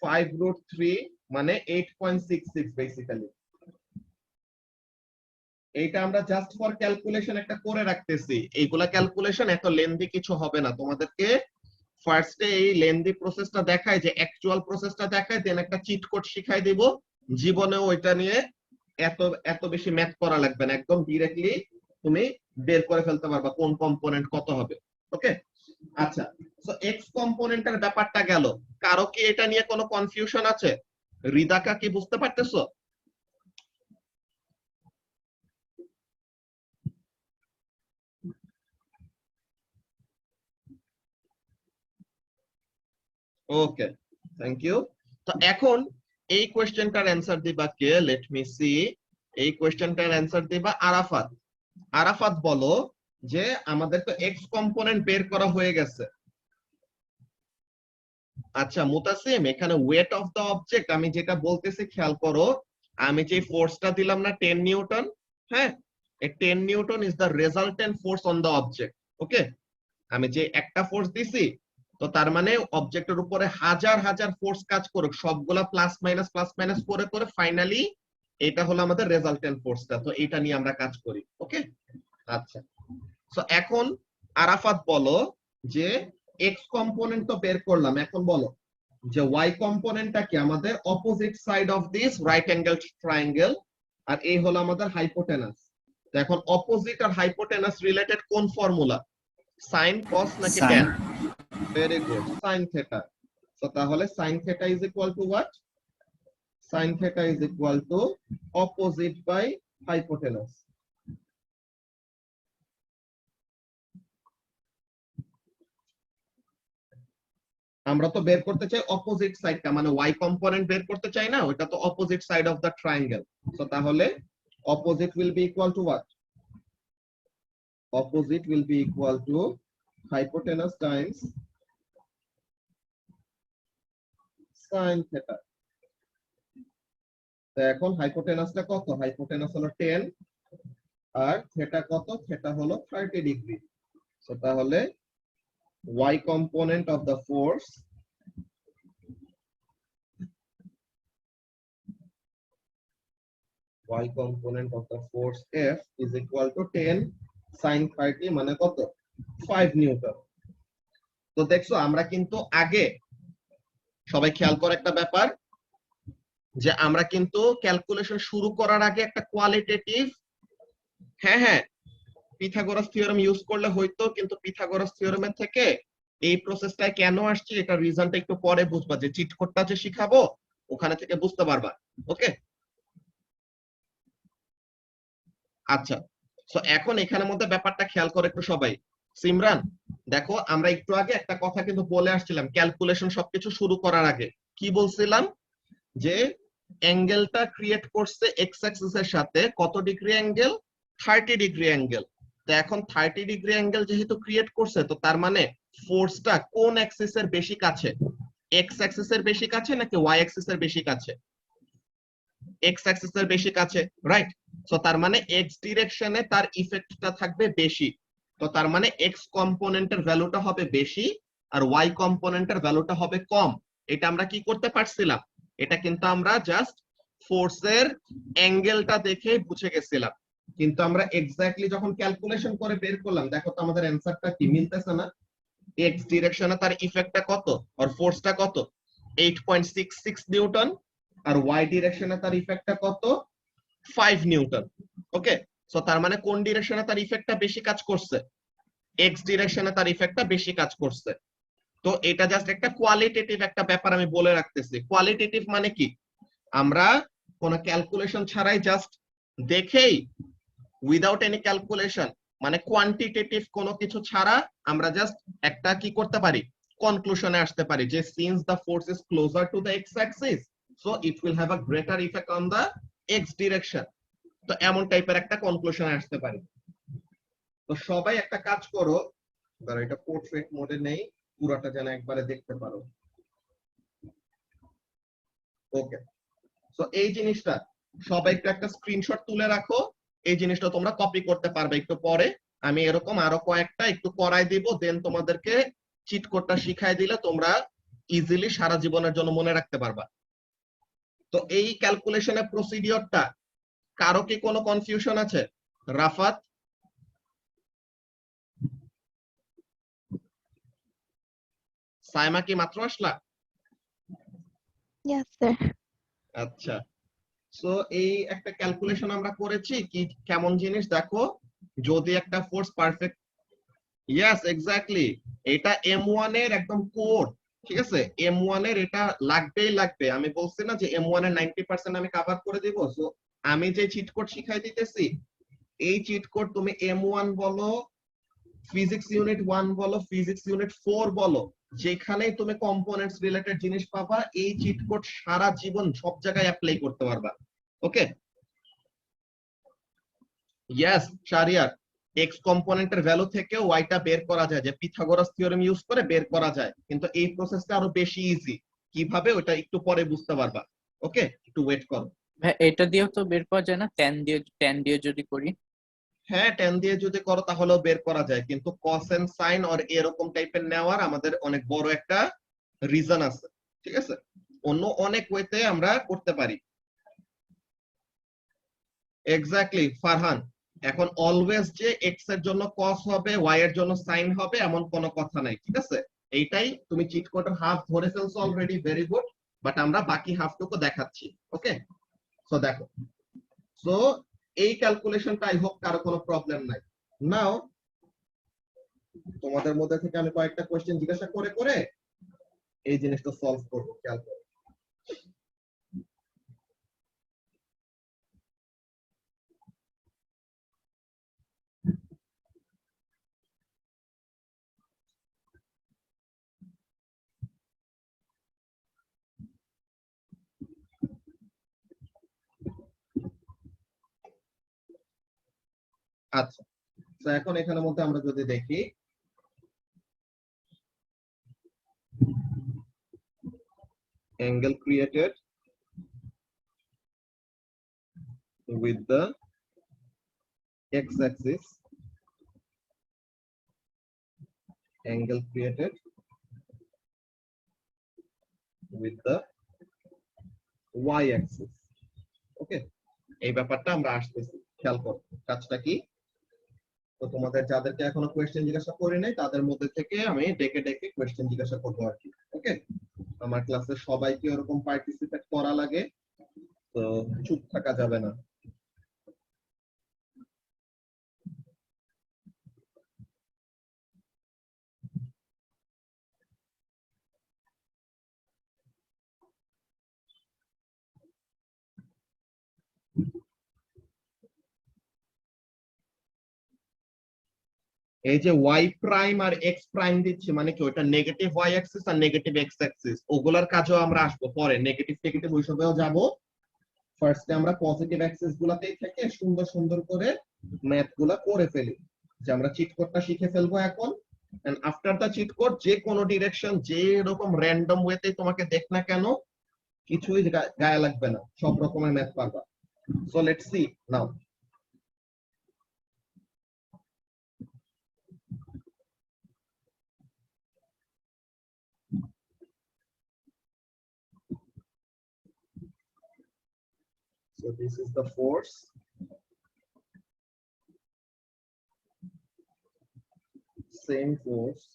Speaker 1: 5√3 মানে 8.66 বেসিক্যালি। এইটা আমরা জাস্ট ফর ক্যালকুলেশন একটা করে রাখতেছি। এইগুলা ক্যালকুলেশন এত লেন্দি কিছু হবে না, তোমাদেরকে ফার্স্টে এই লেন্দি প্রসেসটা দেখায়, যে অ্যাকচুয়াল প্রসেসটা দেখায়, দেন একটা চিট কোড শিখাই দিব। জীবনে ওইটা নিয়ে এত এত বেশি ম্যাথ করা লাগবে না, একদম ডিরেক্টলি তুমি বের করে ফেলতে পারবা কোন কম্পোনেন্ট কত হবে। ওকে, আচ্ছা, সো এক্স কম্পোনেন্টের ব্যাপারটা গেল। কারো কি এটা নিয়ে কোনো কনফিউশন আছে? রিদাকা কি বুঝতে পারতেছো? ওকে, থ্যাংক ইউ। তো এখন এই কোশ্চেনটার অ্যানসার দিবা কে? Late me C. এই কোশ্চেনটার অ্যানসার দিবা আরাফাত। আরাফাত বলো যে আমাদের তো এক্স কম্পোনেন্ট বের করা হয়ে গেছে। আচ্ছা মুতাসিম, এখানে ওয়েট অফ দ্য অবজেক্ট আমি যেটা বলতেছি খেয়াল করো। আমি যে ফোর্সটা দিলাম না 10 নিউটন, হ্যাঁ, এই 10 newton is the resultant force on the object. Okay, আমি যে একটা ফোর্স দিছি, তো তার মানে অবজেক্টের উপরে হাজার হাজার ফোর্স কাজ করুক, সবগুলা প্লাস মাইনাস করে করে ফাইনালি এটা হলো আমাদের রেজাল্টেন্ট ফোর্সটা। তো এটা নিয়ে আমরা কাজ করি। ওকে, আচ্ছা, সো এখন আরাফাত বলো যে এক্স কম্পোনেন্ট তো বের করলাম, এখন বলো যে ওয়াই কম্পোনেন্টটা কি? আমাদের opposite side of this right angle triangle, আর এই হলো আমাদের হাইপোটেনাস। তো এখন অপোজিট আর হাইপোটেনাস রিলেটেড কোন ফর্মুলা? সাইন, কস নাকি tan? Very good, sine theta. So তাহলে sine theta is equal to what? Sine theta is equal to opposite by hypotenuse. আমরা তো বের করতে চাই অপোজিট সাইডটা, মানে ওয়াই কম্পোনেন্ট বের করতে চাই না, ওটা তো opposite side of the triangle. So তাহলে opposite will be equal to what? Opposite will be equal to hypotenuse times sine theta. তো এখন হাইপোটেনাসটা কত? হাইপোটেনাস হলো 10, আর থেটা কত? থেটা হলো 30 ডিগ্রি। সো তাহলে y component of the force F is equal to 10 sin 30 মানে কত? 5 নিউটন। তো দেখছো আমরা কিন্তু আগে, সবাই খেয়াল করে একটা ব্যাপার, যে আমরা কিন্তু ক্যালকুলেশন শুরু করার আগে একটা কোয়ালিটেটিভ, হ্যাঁ পিথাগোরাস থিওরেম ইউজ করলে হয়তো, কিন্তু পিথাগোরাস থিওরেমের থেকে এই প্রসেসটায় কেন আসছে এটা রিজনটা একটু পরে বুঝবা, যে চিট কোডটা যে শিখাবো ওখানে থেকে বুঝতে পারবা। ওকে, আচ্ছা, সো এখন এখানের মধ্যে ব্যাপারটা খেয়াল করে একটু সবাই। সিমরান দেখো, আমরা একটু আগে একটা কথা কিন্তু বলে আসছিলাম ক্যালকুলেশন সবকিছু শুরু করার আগে। কি বলছিলাম? যে অ্যাঙ্গেলটা ক্রিয়েট করছে এক্স অ্যাক্সিস এর সাথে কত ডিগ্রি অ্যাঙ্গেল? 30 degree angle. তো এখন 30 ডিগ্রি অ্যাঙ্গেল যেহেতু ক্রিয়েট করছে, তো তার মানে ফোর্সটা কোন অ্যাক্সিস এর বেশি কাছে? এক্স অ্যাক্সিস এর বেশি কাছে নাকি ওয়াই অ্যাক্সিস এর বেশি কাছে? এক্স অ্যাক্সিস এর বেশি কাছে, রাইট? সো তার মানে এক্স ডিরেকশনে তার ইফেক্টটা থাকবে বেশি। তো তার মানে এক্স কম্পোনেন্টের ভ্যালুটা হবে বেশি, আর ওয়াই কম্পোনেন্টের ভ্যালুটা হবে কম। এটা আমরা কি করতে পারছিলাম? এটা কিন্তু আমরা জাস্ট ফোর্সের অ্যাঙ্গেলটা দেখে বুঝে গেছিলাম, কিন্তু আমরা এক্স্যাক্টলি যখন ক্যালকুলেশন করে বের করলাম, দেখো তো আমাদের অ্যানসারটা কি মিলতেছে না? এক্স ডিরেকশনে তার ইফেক্টটা কত আর ফোর্সটা কত? 8.66 নিউটন, আর ওয়াই ডিরেকশনে তার ইফেক্টটা কত? 5 নিউটন। ওকে, সো তার মানে কোন ডিরেকশনে তার ইফেক্টটা বেশি কাজ করছে? এক্স ডিরেকশনে তার ইফেক্টটা বেশি কাজ করছে। তো এটা জাস্ট একটা কোয়ালিটেটিভ একটা ব্যাপার আমি বলে রাখতেছি। কোয়ালিটেটিভ মানে কি? আমরা কোনো ক্যালকুলেশন ছাড়াই জাস্ট দেখেই, উইদাউট এনি ক্যালকুলেশন, মানে কোয়ান্টিটেটিভ কোনো কিছু ছাড়া আমরা জাস্ট একটা কি করতে পারি? কনক্লুশনে আসতে পারি যে since the force is closer to the x Axis, so it will have a greater effect on the x direction. তো এমন টাইপের একটা কনক্লুশনে আসতে পারি। তো সবাই একটা কাজ করো, ধরো এটা পোর্ট্রেট মোডে নেই, পুরোটা যেন একবারে দেখতে পারো। ওকে, সো এই জিনিসটা সবাই একটু একটা স্ক্রিনশট তুলে রাখো। এই জিনিসটা তোমরা কপি করতে পারবে একটু পরে, আমি এরকম আরো কয়েকটা একটু করাই দিব, দেন তোমাদেরকে চিট কোডটা শিখাই দিলে তোমরা ইজিলি সারা জীবনের জন্য মনে রাখতে পারবা। তো এই ক্যালকুলেশনের প্রসিডিওরটা কারো কি কোনো কনফিউশন আছে? রাফাত, সাইমা কি মাত্র আসলা?
Speaker 3: Yes, sir.
Speaker 1: আচ্ছা, সো এই একটা ক্যালকুলেশন আমরা করেছি, কি কেমন জিনিস দেখো, যদি একটা ফোর্স পারফেক্ট, ইয়েস এক্স্যাক্টলি, এটা M1 এর একদম কোড, ঠিক আছে, M1 এর এটা লাগবেই লাগবে। আমি বলছি না যে M1 এর 90% আমি কভার করে দিব। সো আমি যে চিট কোড শিখাই দিতেছি, এই চিট কোড তুমি M1 বলো, ফিজিক্স ইউনিট 1 বলো, ফিজিক্স ইউনিট 4 বলো, যেখানেই তুমি কম্পোনেন্টস রিলেটেড জিনিস পাবা, এই চিট কোড সারা জীবন সব জায়গায় অ্যাপ্লাই করতে পারবা। ওকে, ইয়েস শারিয়ার, এক্স কম্পোনেন্টের ভ্যালু থেকে ওয়াইটা বের করা যায়, যে পিথাগোরাস থিওরেম ইউজ করে বের করা যায়, কিন্তু এই প্রসেসটা আরো বেশি ইজি। কিভাবে ওটা একটু পরে বুঝতে পারবা। ওকে, একটু ওয়েট করো।
Speaker 4: হ্যাঁ, এটা দিয়েও তো বের করা যায় না, ট্যান দিয়ে যদি করি?
Speaker 1: হ্যাঁ, ট্যান দিয়ে যদি করো তাহলেও বের করা যায়, কিন্তু কস এন্ড সাইন আর এরকম টাইপের নেওয়ার আমাদের অনেক বড় একটা রিজন আছে, ঠিক আছে, অন্য অনেক ওয়েতে আমরা করতে পারি। এক্স্যাক্টলি ফারহান, এখন অলওয়েজ যে এক্স এর জন্য কস হবে, ওয়াই এর জন্য সাইন হবে এমন কোনো কথা নাই, ঠিক আছে। এইটাই তুমি চিট কোডের হাফ ধরে ফেলছো অলরেডি, ভেরি গুড, বাট আমরা বাকি হাফটুকু দেখাচ্ছি। ওকে, সো দেখো, সো এই ক্যালকুলেশনটা আই হোপ কারো কোনো প্রবলেম নাই। নাও তোমাদের মধ্যে থেকে আমি কয়েকটা কোশ্চেন জিজ্ঞাসা করে করে এই জিনিসটা সলভ করবো, খেয়াল করো। আচ্ছা, তো এখন এখানের মধ্যে আমরা যদি দেখি, angle created with the x-axis, angle created with the y-axis. ওকে, এই ব্যাপারটা আমরা আসতেছি, খেয়াল করো কাজটা কি। তো তোমাদের যাদেরকে এখনো কোয়েশ্চেন জিজ্ঞাসা করি নাই তাদের মধ্যে থেকে আমি ডেকে ডেকে কোয়েশ্চেন জিজ্ঞাসা করবো আর কি। ওকে, আমার ক্লাসে সবাইকে এরকম পার্টিসিপেট করা লাগে, তো চুপ থাকা যাবে না। এই যে y প্রাইম আর x প্রাইম দিচ্ছি, মানে কি ওটা নেগেটিভ y অ্যাক্সিস আর নেগেটিভ x অ্যাক্সিস, ওগুলার কাজেও আমরা আসবো পরে, নেগেটিভ নেগেটিভ ওইসবেও যাব। ফার্স্টে আমরা পজিটিভ অ্যাক্সিস গুলাতেই থেকে সুন্দর সুন্দর করে ম্যাথ গুলা করে ফেলি, যে আমরা চিট কোডটা শিখে ফেলবো এখন। And after the cheat code যে কোনো ডিরেকশন, যে রকম র্যান্ডম ওয়েতে তোমাকে দেখ না কেন, কিছুই গায়ে লাগবে না, সব রকমের ম্যাথ পারবা। So let's see now. So this is the force. Same force.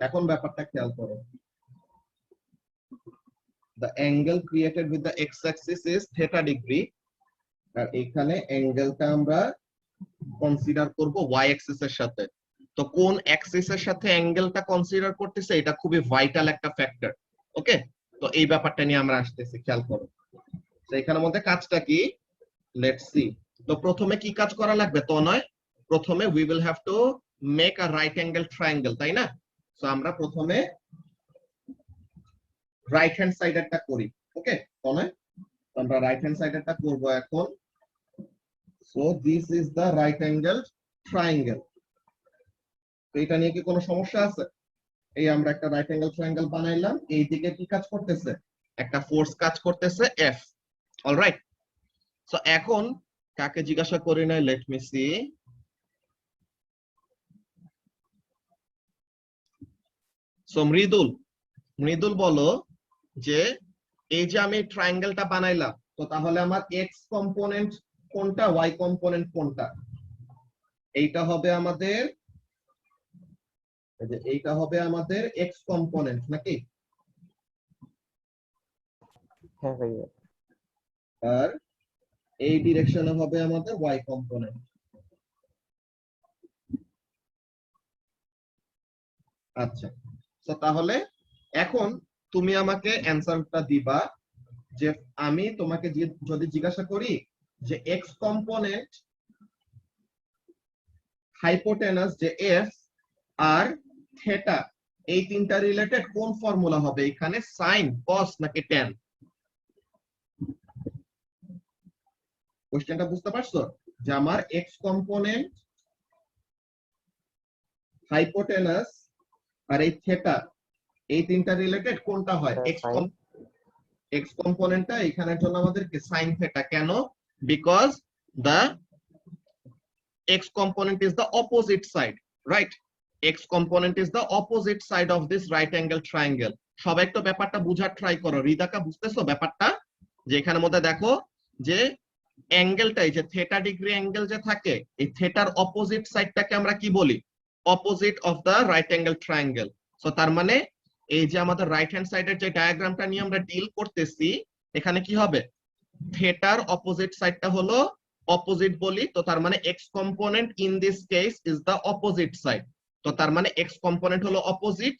Speaker 1: এখন ব্যাপারটা খেয়াল করো। The angle created with the x-axis is theta degree. আর এখানে অ্যাঙ্গেলটা আমরা কনসিডার করব y-axis এর সাথে। তো কোন অ্যাক্সিস এর সাথে অ্যাঙ্গেলটা কনসিডার করতেছে, এটা খুবই ভাইটাল একটা ফ্যাক্টর। ওকে, তো এই ব্যাপারটা নিয়ে আমরা আসতেছি, খেয়াল করো। তো এখানের মধ্যে কাজটা কি, লেটস সি। তো প্রথমে কি কাজ করা লাগবে, তো নয়, প্রথমে we will have to make a right angle triangle, তাই না? সো আমরা প্রথমে রাইট হ্যান্ড সাইডেরটা করি। ওকে, তো নয়, আমরা রাইট হ্যান্ড সাইডেরটা করব এখন। So this is the right angle triangle. তো এটা নিয়ে কি কোনো সমস্যা আছে? এই আমরা একটা রাইট অ্যাঙ্গেল ট্রায়াঙ্গেল বানাইলাম, এই দিকে কি কাজ করতেছে, একটা ফোর্স কাজ করতেছে F। অলরাইট, সো এখন কাকে জিজ্ঞাসা করি নাই, let me see. So Mridul, Mridul বলো যে এই যে আমি ট্রায়াঙ্গেলটা বানাইলাম, তো তাহলে আমার এক্স কম্পোনেন্ট কোনটা, ওয়াই কম্পোনেন্ট কোনটা? এইটা হবে আমাদের, এইটা হবে আমাদের এক্স কম্পোনেন্ট নাকি?
Speaker 3: হ্যাঁ ভাইয়া।
Speaker 1: আর এই ডিরেকশনে হবে আমাদের ওয়াই কম্পোনেন্ট। আচ্ছা, তো তাহলে এখন তুমি আমাকে অ্যানসারটা দিবা যে আমি তোমাকে যদি জিজ্ঞাসা করি যে এক্স কম্পোনেন্ট হাইপোটেনাস যে এফ আর থেটা, এই তিনটা রিলেটেড কোন ফর্মুলা হবে এখানে, সাইন, কস নাকি ট্যান? কোশ্চেনটা বুঝতে পারছো যে আমার এক্স কম্পোনেন্ট হাইপোটেনাস আর এই থেটা, এই তিনটা রিলেটেড কোনটা হয়? এক্স কম্পোনেন্টটা এখানের জন্য আমাদেরকে সাইন থেটা। কেন? Because the x component is the opposite side, right? X component is the opposite side of this right angle triangle. সবাই একটু ব্যাপারটা বুঝার ট্রাই করো। রিদাকা, বুঝতেছো ব্যাপারটা? যে এখানের মধ্যে দেখো যে অ্যাঙ্গেলটা, এই যে থেটা ডিগ্রি অ্যাঙ্গেল যে থাকে, এই থেটার অপোজিট সাইডটাকে আমরা কি বলি? Opposite of the right angle triangle. So তার মানে এই যে আমাদের রাইট হ্যান্ড সাইডের যে ডায়াগ্রামটা নিয়ে আমরা ডিল করতেছি, এখানে কি হবে? থেটার অপোজিট সাইডটা হলো অপোজিট বলি, তো তার মানে x component in this case is the opposite side. তো তার মানে এক্স কম্পোনেন্ট হলো অপোজিট,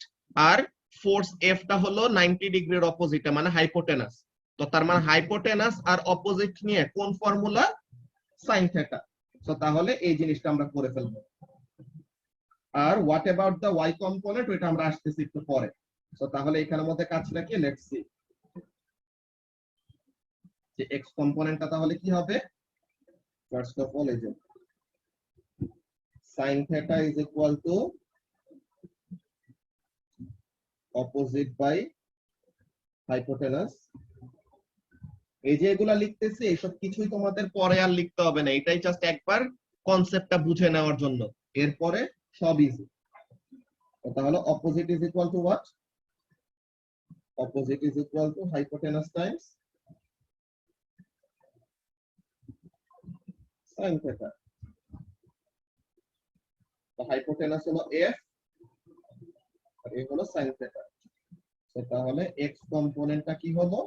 Speaker 1: আর ফোর্স এফ টা হলো 90 ডিগ্রির অপোজিটে, মানে হাইপোটেনাস। তো তার মানে হাইপোটেনাস আর অপোজিট নিয়ে কোন ফর্মুলা? Sign theta. তো তাহলে এই জিনিসটা আমরা করে ফেলবো। আর what about the y component, ওইটা আমরা আসতেছি একটু পরে। তো তাহলে এখানের মধ্যে কাজ রাখি, লেটস সি যে এক্স কম্পোনেন্টটা তাহলে কি হবে। First of all, is sin theta is equal to opposite by hypotenuse. এই যে এগুলা লিখতেছি, এইসব কিছুই তোমাদের পরে আর লিখতে হবে না, এটাই জাস্ট একবার কনসেপ্টটা বুঝে নেওয়ার জন্য, এরপরে সব ইজি। তাহলে opposite is equal to what? Opposite is equal to hypotenuse Times sin theta. তো হাইপোটেনাস হলো f আর এই হলো sin theta। তো তাহলে x কম্পোনেন্টটা কি হলো?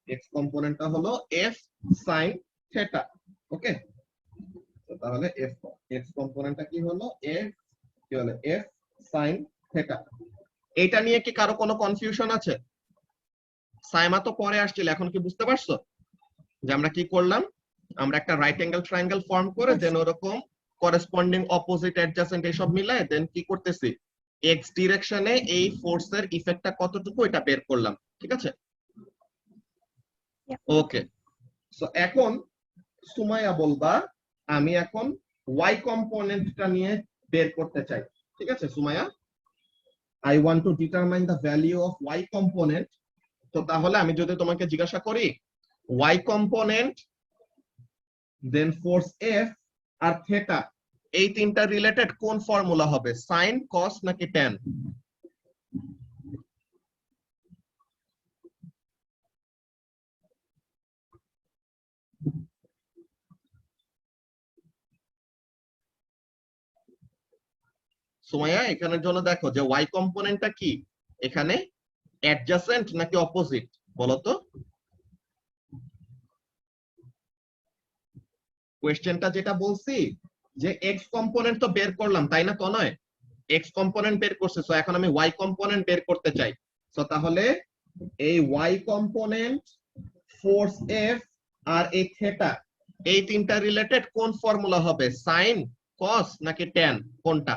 Speaker 1: x কম্পোনেন্টটা হলো f sin theta। ওকে, তো তাহলে x কম্পোনেন্টটা কি হলো? f কি হলো? f sin theta। এটা নিয়ে কি কারো কোনো কনফিউশন আছে? সাইমা তো পরে আসছিল, এখন কি বুঝতে পারছো যে আমরা কি করলাম? আমরা একটা রাইট অ্যাঙ্গেল ট্রায়াঙ্গেল ফর্ম করে দেন ওরকম করেসপন্ডিং অপোজিট অ্যাডজাসেন্ট এসব মিলায় দেন কি করতেছি, এক্স ডিরেকশনে এই ফোর্সের ইফেক্টটা কতটুকু এটা বের করলাম। ঠিক আছে, ওকে। সো এখন সুমাইয়া বলবা আমি এখন ওয়াই কম্পোনেন্টটা নিয়ে বের করতে চাই। ঠিক আছে Sumaiya, I want to determine the value of y component. তো তাহলে আমি যদি তোমাকে জিজ্ঞাসা করি y component then force f আর থেটা, এই তিনটা রিলেটেড কোন ফর্মুলা হবে? সাইন, কস নাকি ট্যান? সুমাইয়া এখানের জন্য দেখো যে ওয়াই কম্পোনেন্টটা কি এখানে, অ্যাডজাসেন্ট নাকি অপোজিট বলো তো? কোয়েশ্চেনটা যেটা বলছি যে এক্স কম্পোনেন্ট তো বের করলাম, তাই না? তো নয়, এক্স কম্পোনেন্ট বের করছে, সো এখন আমি ওয়াই কম্পোনেন্ট বের করতে চাই। সো তাহলে এই ওয়াই কম্পোনেন্ট, ফোর্স এফ আর এই থেটা, এই তিনটা রিলেটেড কোন ফর্মুলা হবে? সাইন, কস নাকি ট্যান? কোনটা?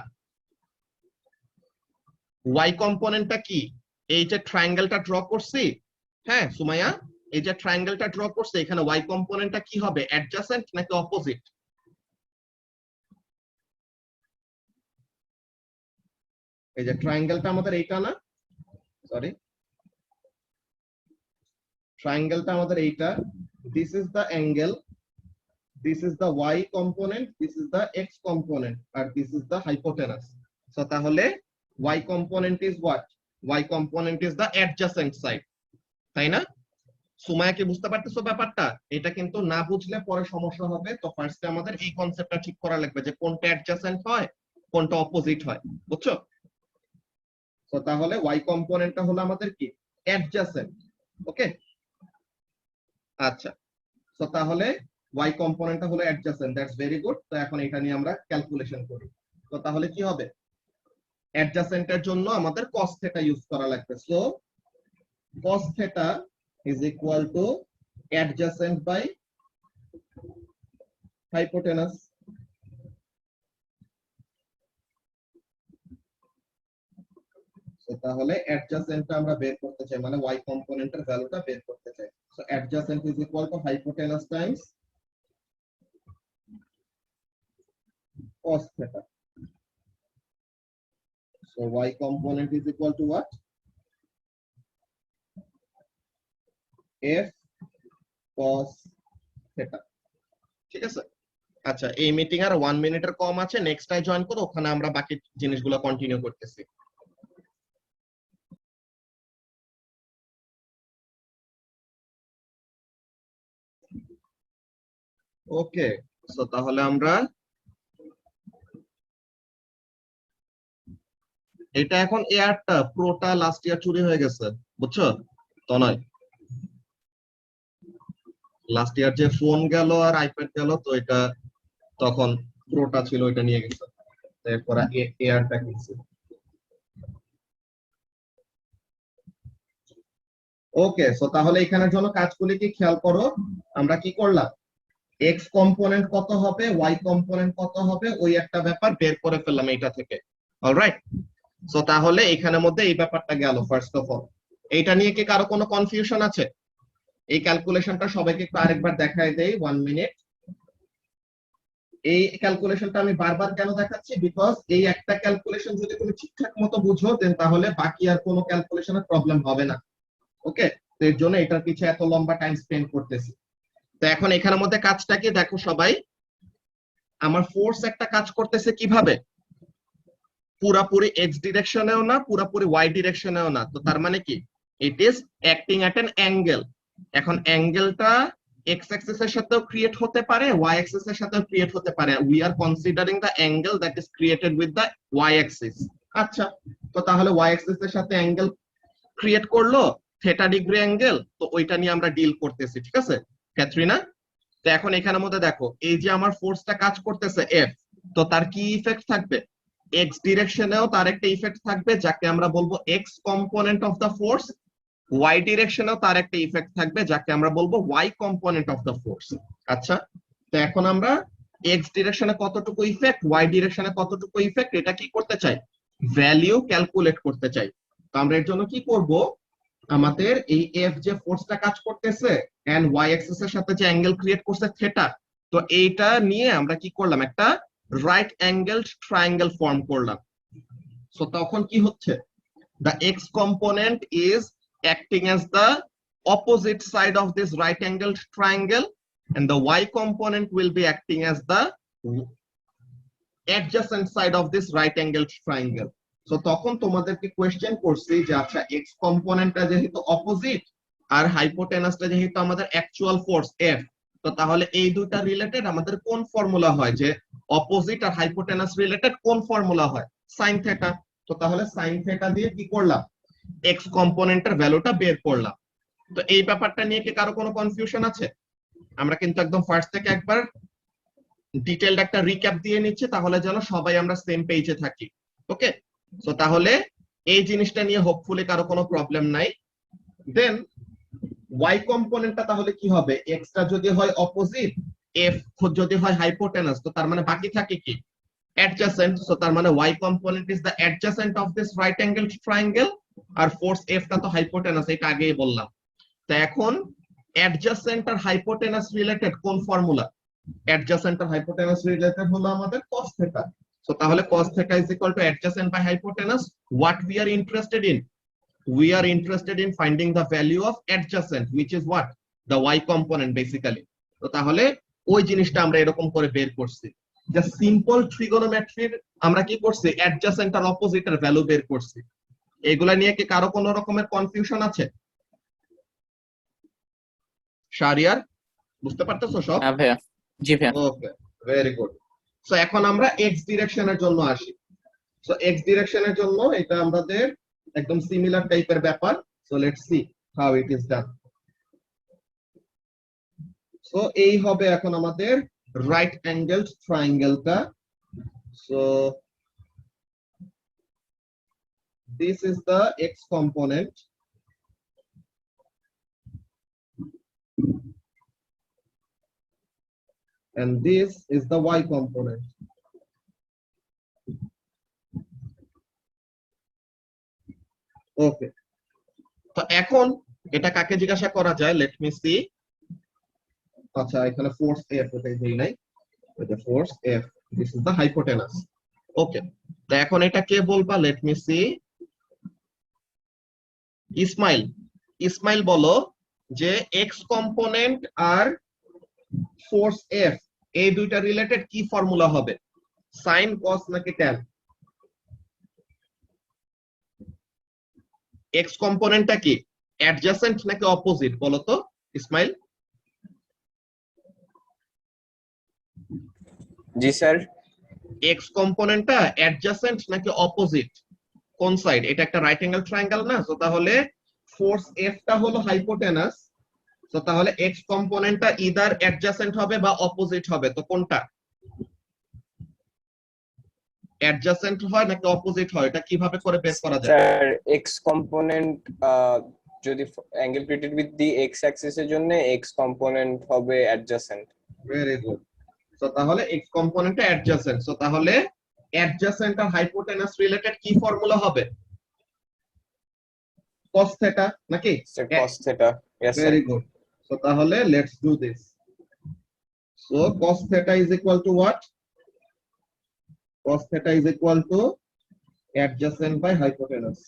Speaker 1: ওয়াই কম্পোনেন্টটা কি? এই যে ট্রায়াঙ্গেলটা ড্র করছি, হ্যাঁ সুমাইয়া, এই যে ট্রায়াঙ্গেলটা ড্র করছে এখানে ওয়াই কম্পোনেন্টটা কি হবে? অ্যাডজাসেন্ট নাকি অপোজিট? এই যে ট্রায়াঙ্গেলটা আমাদের এইটা না, সরি, ট্রায়াঙ্গেলটা আমাদের এইটা, this is the angle, this is the y component, this is the x component, and this is the hypotenuse. So তাহলে y component is what? Y component is the adjacent side. তাই না? সুমাইয়া কি বুঝতে পারতেছো ব্যাপারটা? এটা কিন্তু না বুঝলে পরে সমস্যা হবে। তো ফার্স্টে আমাদের এই কনসেপ্টটা ঠিক করা লাগবে যে কোনটা অ্যাডজাসেন্ট হয়, কোনটা অপোজিট হয়। বুঝছো? তো তাহলে y কম্পোনেন্টটা হলো আমাদের কি? অ্যাডজাসেন্ট। ওকে? আচ্ছা। তো তাহলে y কম্পোনেন্টটা হলো অ্যাডজাসেন্ট। That's very good. তো এখন এটা নিয়ে আমরা ক্যালকুলেশন করি। তো তাহলে কি হবে? অ্যাডজাসেন্টের জন্য আমাদের cos θ ইউজ করা লাগবে। So cos θ is equal to adjacent by hypotenuse. So তাহলে adjacent আমরা বের করতে চাই, মানে y কম্পোনেন্টের ভ্যালুটা বের করতে চাই। So adjacent is equal to hypotenuse times cos θ. So y component is equal to what? f cos θ. ঠিক আছে? আচ্ছা, এই মিটিং আর 1 মিনিটের কম আছে, নেক্সট টাই জয়েন করো, ওখানে আমরা বাকি জিনিসগুলো কন্টিনিউ করতেছি। ওকে, সো তাহলে আমরা এটা এখন এয়ারটা প্রোটা লাস্ট ইয়ার চুরি হয়ে গেছে, বুঝছো? তো নয়, লাস্ট ইয়ার যে ফোন গেল আর আইপ্যাড গেল, তো এটা তখন প্রোটা ছিল, ওইটা নিয়ে গেছে, তারপর এয়ারটা কিনছে। ওকে, সো তাহলে এখানের জন্য কাজগুলি কি খেয়াল করো, আমরা কি করলাম, এক্স কম্পোনেন্ট কত হবে, ওয়াই কম্পোনেন্ট কত হবে, ওই একটা ব্যাপার বের করে ফেললাম এইটা থেকে। অলরাইট, সো তাহলে এখানের মধ্যে এই ব্যাপারটা গেল। ফার্স্ট অফ অল, এইটা নিয়ে কি কারো কোনো কনফিউশন আছে? এই ক্যালকুলেশনটা সবাইকে একটু আরেকবার দেখাই দেই, 1 মিনিট। এই ক্যালকুলেশনটা আমি বারবার কেন দেখাচ্ছি, বিকজ এই একটা ক্যালকুলেশন যদি তুমি ঠিকঠাক মতো বুঝো দেন তাহলে বাকি আর কোনো ক্যালকুলেশনের প্রবলেম হবে না। ওকে, তো এর জন্য এটার পিছে এত লম্বা টাইম স্পেন্ড করতেছি। তো এখন এখানের মধ্যে কাজটা কি দেখো সবাই, আমার ফোর্স একটা কাজ করতেছে কিভাবে, পুরাপুরি এক্স ডিরেকশনেও না, পুরাপুরি ওয়াই ডিরেকশনেও না। তো তার মানে কি, it is acting at an angle. এখন অ্যাঙ্গেলটা এক্স অ্যাক্সিস এর সাথেও ক্রিয়েট হতে পারে, ওয়াই অ্যাক্সিস এর সাথেও ক্রিয়েট হতে পারে। We are considering the angle that is created with the y axis. আচ্ছা, তো তাহলে ওয়াই অ্যাক্সিস এর সাথে অ্যাঙ্গেল ক্রিয়েট করলো থিটা ডিগ্রি অ্যাঙ্গেল, তো ওইটা নিয়ে আমরা ডিল করতেছি। ঠিক আছে ক্যাথরিনা? তো এখন এখানের মধ্যে দেখো, এই যে আমার ফোর্সটা কাজ করতেছে এফ, তো তার কি ইফেক্ট থাকবে, এক্স ডিরেকশনেও তার একটা ইফেক্ট থাকবে যাকে আমরা বলবো x component of the force, y ডিরেকশনেও তার একটা ইফেক্ট থাকবে যাকে আমরা বলবো y component of the force. আচ্ছা, তো এখন আমরা এক্স ডিরেকশনে কতটুকু ইফেক্ট, ওয়াই ডিরেকশনে কতটুকু ইফেক্ট, এটা কি করতে চাই, ভ্যালু ক্যালকুলেট করতে চাই। তো আমরা এর জন্য কি করব, আমাদের এই এফ যে ফোর্সটা কাজ করতেছে এন্ড ওয়াই অ্যাক্সিস এর সাথে যে অ্যাঙ্গেল ক্রিয়েট করছে থিটা, তো এইটা নিয়ে আমরা কি করলাম, একটা রাইট অ্যাঙ্গেলড ট্রায়াঙ্গেল ফর্ম করলাম। সো তখন কি হচ্ছে, the x component is acting as the opposite side of this right angled triangle and the y component will be acting as the adjacent side of this right angled triangle. So তখন তোমাদেরকে question করছি যে আচ্ছা x কম্পোনেন্টটা যেহেতু opposite আর হাইপোটেনাসটা যেহেতু আমাদের actual force f, তো তাহলে এই দুটো রিলেটেড আমাদের কোন ফর্মুলা হয়, যে অপোজিট আর হাইপোটেনাস রিলেটেড কোন ফর্মুলা হয়, sin থিটা। তো তাহলে sin থিটা দিয়ে কি করলাম, x কম্পোনেন্টের ভ্যালুটা বের করলাম। তো এই ব্যাপারটা নিয়ে কি কারো কোনো কনফিউশন আছে? আমরা কিন্তু একদম ফার্স্ট থেকে একবার ডিটেইলড একটা রিক্যাপ দিয়ে নিচ্ছি, তাহলে যেন সবাই আমরা সেম পেজে থাকি। ওকে, সো তাহলে এই জিনিসটা নিয়ে হোপফুলি কারো কোনো প্রবলেম নাই। দেন y কম্পোনেন্টটা তাহলে কি হবে, x টা যদি হয় অপোজিট, f যদি হয় হাইপোটেনাস, তো তার মানে বাকি থাকে কি, adjacent. So তার মানে y component is the adjacent of this right angled triangle, আর ফোর্স f টা তো হাইপোটেনাস, এটা আগেই বললাম। তো এখন adjacent আর hypotenuse রিলেটেড কোন ফর্মুলা, adjacent আর hypotenuse রিলেটেড হলো আমাদের cos theta. So তাহলে cos theta is equal to adjacent by hypotenuse. What we are interested in, we are interested in finding the value of adjacent, which is what, the y component basically. তো তাহলে ওই জিনিসটা আমরা এরকম করে বের করছি, যে সিম্পল ট্রিগোনোমেট্রির আমরা কি করছি, অ্যাডজাসেন্ট আর অপোজিটের ভ্যালু বের করছি। এগুলা নিয়ে কি কারো কোনো রকমের কনফিউশন আছে? শাহরিয়ার, বুঝতে পারতেছো সব?
Speaker 4: হ্যাঁ ভাইয়া, জি ভাইয়া।
Speaker 1: ওকে, ভেরি গুড। সো এখন আমরা এক্স ডিরেকশনের জন্য আসি। সো এক্স ডিরেকশনের জন্য এটা আমাদের একদম সিমিলার টাইপের ব্যাপার। So let's see how it is done. So এই হবে এখন আমাদের রাইট অ্যাঙ্গেলড ট্রায়াঙ্গেলটা। So this is the x component, and this is the y component. Okay, তো এখন এটা কাকে জিজ্ঞাসা করা যায়, লেট মি সি। আচ্ছা, এখানে ফোর্স এফ এটাই দেই নাই, এটা force F, this is the hypotenuse. Okay, তো এখন এটা কে বলবা, let me see. Ismail, Ismail বলো যে এক্স কম্পোনেন্ট আর ফোর্স এফ এই দুইটা রিলেটেড কি ফর্মুলা হবে, সাইন, কস নাকি ট্যান? এক্স কম্পোনেন্টটা কি অ্যাডজাসেন্ট নাকি অপোজিট বলো তো ইসমাইল?
Speaker 3: জি স্যার।
Speaker 1: এক্স কম্পোনেন্টটা অ্যাডজাসেন্ট নাকি অপোজিট, কোন সাইড? এটা একটা রাইট অ্যাঙ্গেল ট্রায়াঙ্গেল না? সো তাহলে ফোর্স এফ টা হলো হাইপোটেনাস, সো তাহলে এক্স কম্পোনেন্টটা ইদার অ্যাডজাসেন্ট হবে বা অপোজিট হবে, তো কোনটা? অ্যাডজাসেন্ট হয় নাকি অপোজিট হয়, এটা কিভাবে করে বের করা যায়?
Speaker 3: স্যার এক্স কম্পোনেন্ট যদি angle created with the x Axis এর জন্য এক্স কম্পোনেন্ট হবে অ্যাডজাসেন্ট।
Speaker 1: Very good. সো তাহলে এক্স কম্পোনেন্টটা অ্যাডজাসেন্ট, সো তাহলে অ্যাডজাসেন্ট আর হাইপোটেনাস রিলেটেড কি ফর্মুলা হবে? cos theta নাকি?
Speaker 3: cos theta, yes sir.
Speaker 1: Very good. So তাহলে let's do this. So cos theta is equal to what? Cos theta is equal to adjacent by hypotenuse.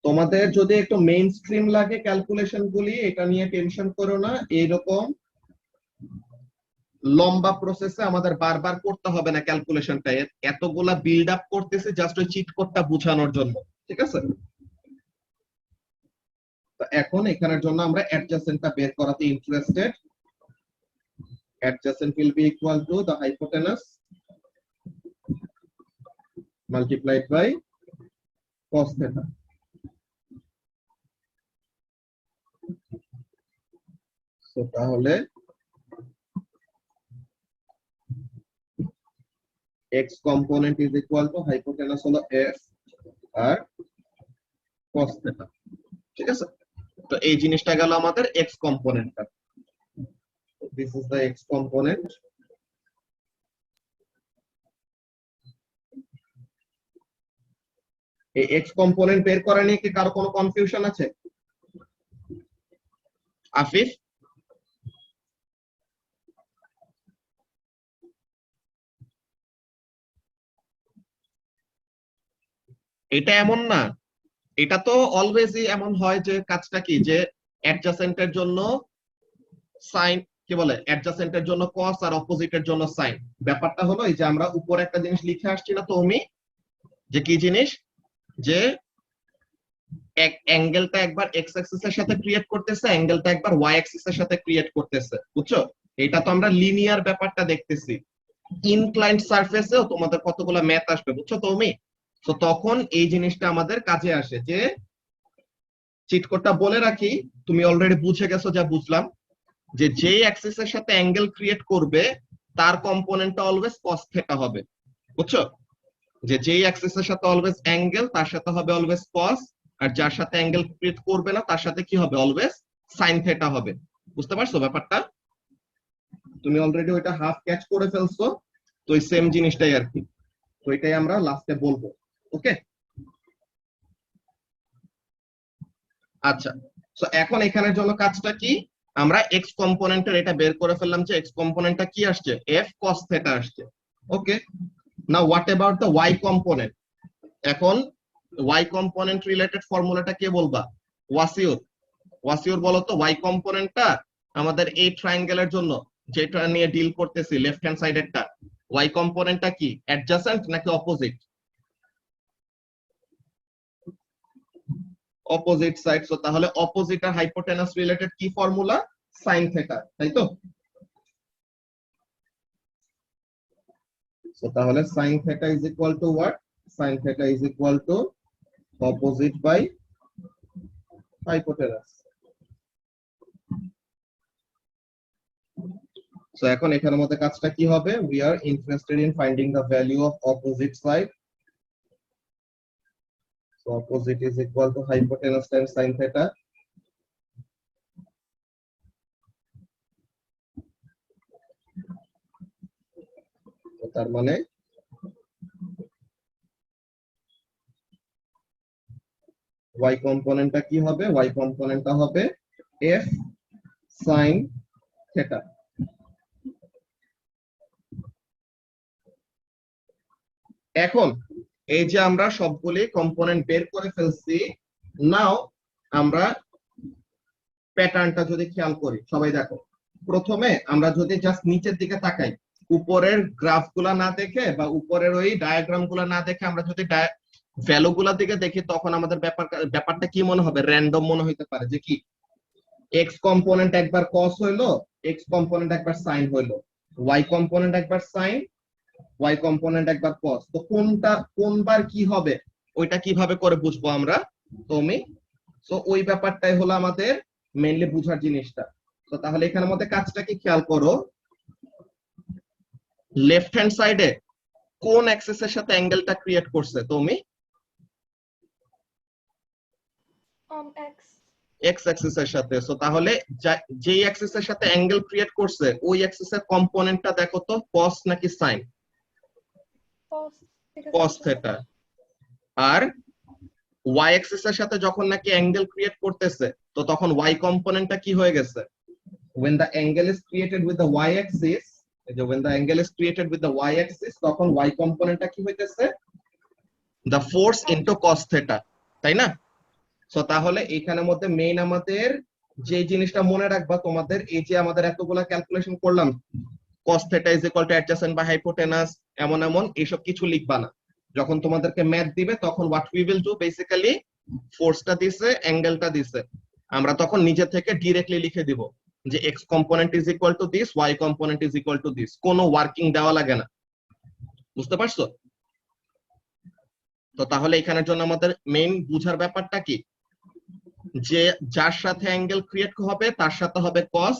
Speaker 1: তোমাদের যদি একটু main stream লাগে calculation গুলি, এটা নিয়ে টেনশন করো না, এইরকম লম্বা প্রসেসে আমাদের বারবার করতে হবে না ক্যালকুলেশনটা, এতগুলা বিল্ড আপ করতেছে জাস্ট ওই চিট কোডটা বোঝানোর জন্য, ঠিক আছে? তো এখন এখানের জন্য আমরা অ্যাডজাসেন্টটা বের করাতে interested. Adjacent will be equal to the hypotenuse multiplied by cos theta. So তাহলে x component is equal to hypotenuse হলো f আর cos theta, ঠিক আছে? তো এই জিনিসটা গেল আমাদের x কম্পোনেন্টটা। This is the x component. এই x component বের করা নিয়ে কি কারো কোনো কনফিউশন আছে? আফিফ, এটা এমন না, এটা তো অলওয়েজই এমন হয় যে কাজটা কি, যে অ্যাডজাসেন্টের জন্য সাইন, কি বলে, অ্যাডজাসেন্টের জন্য কস আর অপোজিটের জন্য সাইন। ব্যাপারটা হলো এই যে আমরা উপরে একটা জিনিস লিখে আসছি না তো আমি, যে কি জিনিস, যে এক অ্যাঙ্গেলটা একবার এক্স অ্যাক্সিস এর সাথে ক্রিয়েট করতেছে, অ্যাঙ্গেলটা একবার ওয়াই অ্যাক্সিস এর সাথে ক্রিয়েট করতেছে, বুঝছো? এটা তো আমরা লিনিয়ার ব্যাপারটা দেখতেছি। ইনক্লাইন্ড সারফেসেও তোমাদের কতগুলো ম্যাথ আসবে, বুঝছো তুমি? তো তখন এই জিনিসটা আমাদের কাজে আসে, যে চিট কোডটা বলে রাখি, তুমি অলরেডি বুঝে গেছো যা বুঝলাম, যে যেই অ্যাক্সিস এর সাথে অ্যাঙ্গেল ক্রিয়েট করবে তার কম্পোনেন্টটা অলওয়েজ cos থিটা হবে, বুঝছো? যে যেই অ্যাক্সিস এর সাথে অলওয়েজ অ্যাঙ্গেল তার সাথে হবে অলওয়েজ cos, আর যার সাথে অ্যাঙ্গেল ক্রিয়েট করবে না তার সাথে কি হবে, অলওয়েজ sin থিটা হবে। বুঝতে পারছো ব্যাপারটা? তুমি অলরেডি ওইটা হাফ ক্যাচ করে ফেলছো, তো এই সেম জিনিসটাই আর কি, তো এটাই আমরা লাস্টে বলবো। ওকে, আচ্ছা। সো এখন এখানের জন্য কাজটা কি, আমরা এক্স কম্পোনেন্টের এটা বের করে ফেললাম, যে এক্স কম্পোনেন্টটা কি আসছে, f cos থিটা আসছে। Okay, now what about the y component? এখন y কম্পোনেন্ট রিলেটেড ফর্মুলাটা কে বলবা, ওয়াসিউর? ওয়াসিউর বলো তো ওয়াই কম্পোনেন্টটা আমাদের এই ট্রায়াঙ্গেলের জন্য যেটা নিয়ে ডিল করতেছি লেফট হ্যান্ড সাইডেরটা, ওয়াই কম্পোনেন্টটা কি অ্যাডজাসেন্ট নাকি অপোজিট? Opposite side. সো তাহলে অপোজিট আর হাইপোটেনাস রিলেটেড কি ফর্মুলা? সাইন থিটা, তাই তো? সো তাহলে sine theta is equal to what? Sine theta is equal to opposite by hypotenuse. So এখন এখানের মধ্যে কাজটা কি হবে? We are interested in finding the value of opposite side. So opposite is equal to hypotenuse times sine theta. তার মানে y কম্পোনেন্টটা কি হবে? y কম্পোনেন্টটা হবে f sin থিটা। এখন এই যে আমরা সবগুলি কম্পোনেন্ট বের করে ফেলছি, নাও আমরা প্যাটার্নটা যদি খেয়াল করি, সবাই দেখো। প্রথমে আমরা যদি জাস্ট নিচের দিকে তাকাই, উপরের গ্রাফগুলা না দেখে বা উপরের ওই ডায়াগ্রাম গুলা না দেখে আমরা যদি ভ্যালু গুলার দিকে দেখি, তখন আমাদের ব্যাপারটা কি মনে হবে? র্যান্ডম মনে হইতে পারে যে কি এক্স কম্পোনেন্ট একবার কস হইলো, এক্স কম্পোনেন্ট একবার সাইন হইলো, ওয়াই কম্পোনেন্ট একবার সাইন, ওয়াই কম্পোনেন্ট একবার কস। তো কোনবার কি হবে ওইটা কিভাবে করে বুঝবো আমরা? তুমি সো ওই ব্যাপারটাই হলো আমাদের মেইনলি বুঝার জিনিসটা। তো তাহলে এখানের মধ্যে কাজটা কি খেয়াল করো, লেফট হ্যান্ড সাইডে কোন অ্যাক্সিস এর সাথে অ্যাঙ্গেলটা ক্রিয়েট করছে তুমি?
Speaker 2: x
Speaker 1: এক্স অ্যাক্সিস এর সাথে। সো তাহলে যেই অ্যাক্সিস এর সাথে অ্যাঙ্গেল ক্রিয়েট করছে ওই অ্যাক্সিস এর কম্পোনেন্টটা দেখো তো, কস নাকি sine?
Speaker 2: cos because
Speaker 1: cos
Speaker 2: it's
Speaker 1: theta. আর ওয়াই অ্যাক্সিস এর সাথে যখন নাকি অ্যাঙ্গেল ক্রিয়েট করতেছে, তো তখন ওয়াই কম্পোনেন্টটা কি হয়ে গেছে? when the angle is created with the y axis, when the angle is created with the y axis, তখন y কম্পোনেন্টটা কি হইতেছে? the force into cos theta, তাই না? সো তাহলে এখানের মধ্যে মেইন আমাদের যে জিনিসটা মনে রাখবা, তোমাদের এই যে আমাদের এতগুলা ক্যালকুলেশন করলাম, cos theta is equal to adjacent by hypotenuse, এমন এমন এইসব কিছু লিখবা না। যখন তোমাদেরকে ম্যাথ দিবে তখন what we will do, basically ফোর্সটা দিছে, অ্যাঙ্গেলটা দিছে, আমরা তখন নিজে থেকে ডিরেক্টলি লিখে দিব যে x component is equal to this, y component is equal to this. কোনো ওয়ার্কিং দেওয়া লাগে না, বুঝতে পারছো? তো তাহলে এখানের জন্য আমাদের মেইন বুঝার ব্যাপারটা কি, যে যার সাথে অ্যাঙ্গেল ক্রিয়েট হবে তার সাথে হবে cos,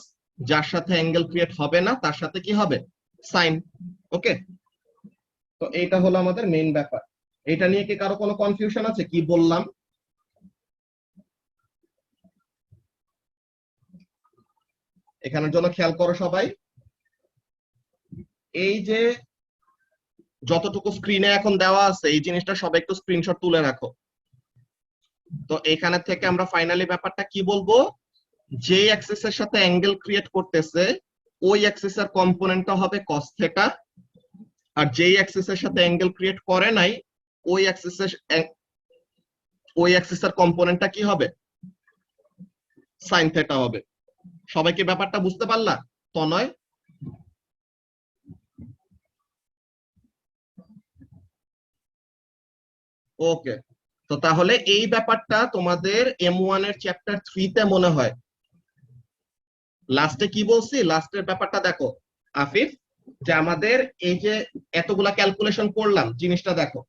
Speaker 1: যার সাথে অ্যাঙ্গেল ক্রিয়েট হবে না তার সাথে কি হবে? সাইন। ওকে, তো এইটা হলো আমাদের মেইন ব্যাপার। এটা নিয়ে কি কারো কোনো কনফিউশন আছে কি বললাম? এখানের জন্য খেয়াল করো সবাই, এই যে যতটুকু স্ক্রিনে এখন দেওয়া আছে এই জিনিসটা সবাই একটু স্ক্রিনশট তুলে রাখো। তো এখানে থেকে আমরা ফাইনালি ব্যাপারটা কি বলবো, যে অ্যাক্সিস এর সাথে অ্যাঙ্গেল ক্রিয়েট করতেছে ওই অ্যাক্সিস এর কম্পোনেন্টটা হবে cos থিটা, আর যেই অ্যাক্সিস এর সাথে অ্যাঙ্গেল ক্রিয়েট করে নাই ওই অ্যাক্সিস এর কম্পোনেন্টটা কি হবে? সাইন থিটা হবে। সবাই কি ব্যাপারটা বুঝতে পারলা? তনয়? ওকে, তো তাহলে এই ব্যাপারটা তোমাদের M1 এর চ্যাপ্টার 3 তে মনে হয় লাস্টে কি বলছি, লাস্টের ব্যাপারটা দেখো আফিফ, যে আমাদের এই যে এতগুলা ক্যালকুলেশন করলাম, জিনিসটা দেখো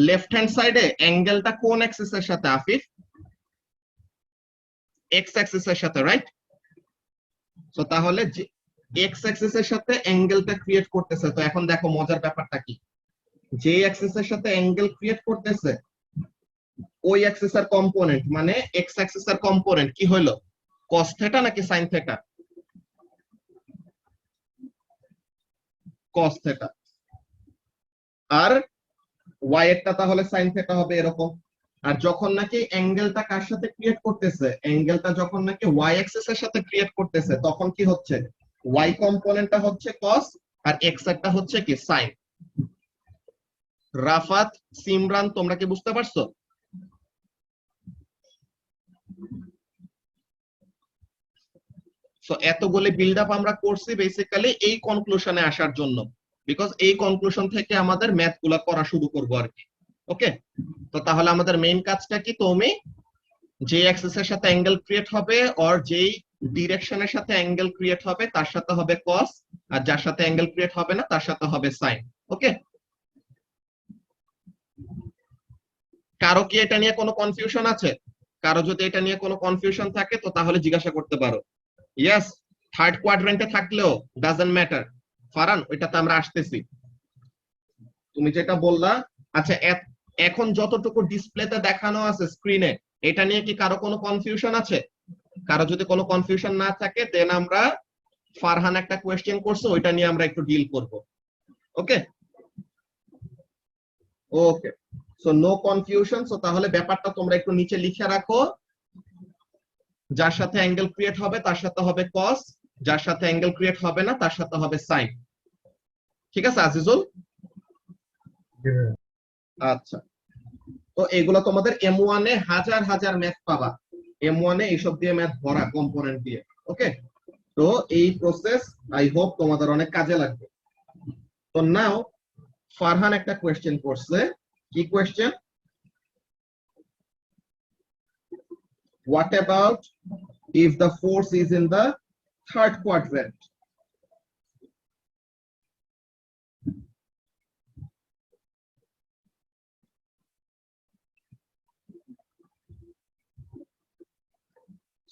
Speaker 1: লেফট হ্যান্ড সাইডে অ্যাঙ্গেলটা কোন অ্যাক্সিস এর সাথে আফিফ? এক্স অ্যাক্সিস এর সাথে, রাইট? তো তাহলে এক্স অ্যাক্সিস এর সাথে অ্যাঙ্গেলটা ক্রিয়েট করতেছে। তো এখন দেখো মজার ব্যাপারটা কি, যে অ্যাক্সিস এর সাথে অ্যাঙ্গেল ক্রিয়েট করতেছে ওই অ্যাক্সিস এর কম্পোনেন্ট মানে এক্স অ্যাক্সিস এর কম্পোনেন্ট কি হলো? cos থিটা নাকি sin থিটা? cos theta. আর y এরটা তাহলে sin থিটা হবে এরকম। আর যখন নাকি অ্যাঙ্গেলটা কার সাথে ক্রিয়েট করতেছে, অ্যাঙ্গেলটা যখন নাকি y অ্যাক্সিস এর সাথে ক্রিয়েট করতেছে, তখন কি হচ্ছে? y কম্পোনেন্টটা হচ্ছে cos আর x এরটা হচ্ছে কি sin। রাফাত, সিমরান, তোমরা কি বুঝতে পারছো? সো এতগুলি বিল্ড আপ আমরা করছি বেসিক্যালি এই কনক্লুশনে আসার জন্য, বিকজ এই কনক্লুশন থেকে আমাদের ম্যাথ গুলা করা শুরু করবো আর কি। ওকে, তো তাহলে আমাদের মেইন কাজটা কি, তুমি যে অ্যাক্সিস এর সাথে অ্যাঙ্গেল ক্রিয়েট হবে অর যেই ডিরেকশনের সাথে অ্যাঙ্গেল ক্রিয়েট হবে তার সাথে হবে কস, আর যার সাথে অ্যাঙ্গেল ক্রিয়েট হবে না তার সাথে হবে সাইন। ওকে, কারো কি এটা নিয়ে কোনো কনফিউশন আছে? কারো যদি এটা নিয়ে কোনো কনফিউশন থাকে তো তাহলে জিজ্ঞাসা করতে পারো। ইয়েস, থার্ড কোয়াড্রেন্টে থাকলেও ডাজন্ট ম্যাটার। ফারান, ওইটাতে আমরা আসতেছি। তুমি যেটা বললা, আচ্ছা এখন যতটুকু ডিসপ্লেতে দেখানো আছে স্ক্রিনে, এটা নিয়ে কি কারো কোনো কনফিউশন আছে? কারো যদি কোনো কনফিউশন না থাকে দেন আমরা, ফারহান একটা কোয়েশ্চেন করছে ওইটা নিয়ে আমরা একটু ডিল করব। ওকে ওকে, সো নো কনফিউশন। সো তাহলে ব্যাপারটা তোমরা একটু নিচে লিখে রাখো। যার সাথে অ্যাঙ্গেল ক্রিয়েট হবে তার সাথে হবে কস, যার সাথে অ্যাঙ্গেল ক্রিয়েট হবে না তার সাথে হবে সাইন। ঠিক আছে আজিজুল? আচ্ছা, তো এগুলো তোমাদের M1 এ হাজার হাজার ম্যাথ পাবা। M1 এ এইসব দিয়ে ম্যাথ ভরা, কম্পোনেন্ট দিয়ে। ওকে, তো এই প্রসেস আই হোপ তোমাদের অনেক কাজে লাগবে। তো নাও ফারহান একটা কোয়েশ্চেন করছে। কি question? What about if the force is in the third quadrant?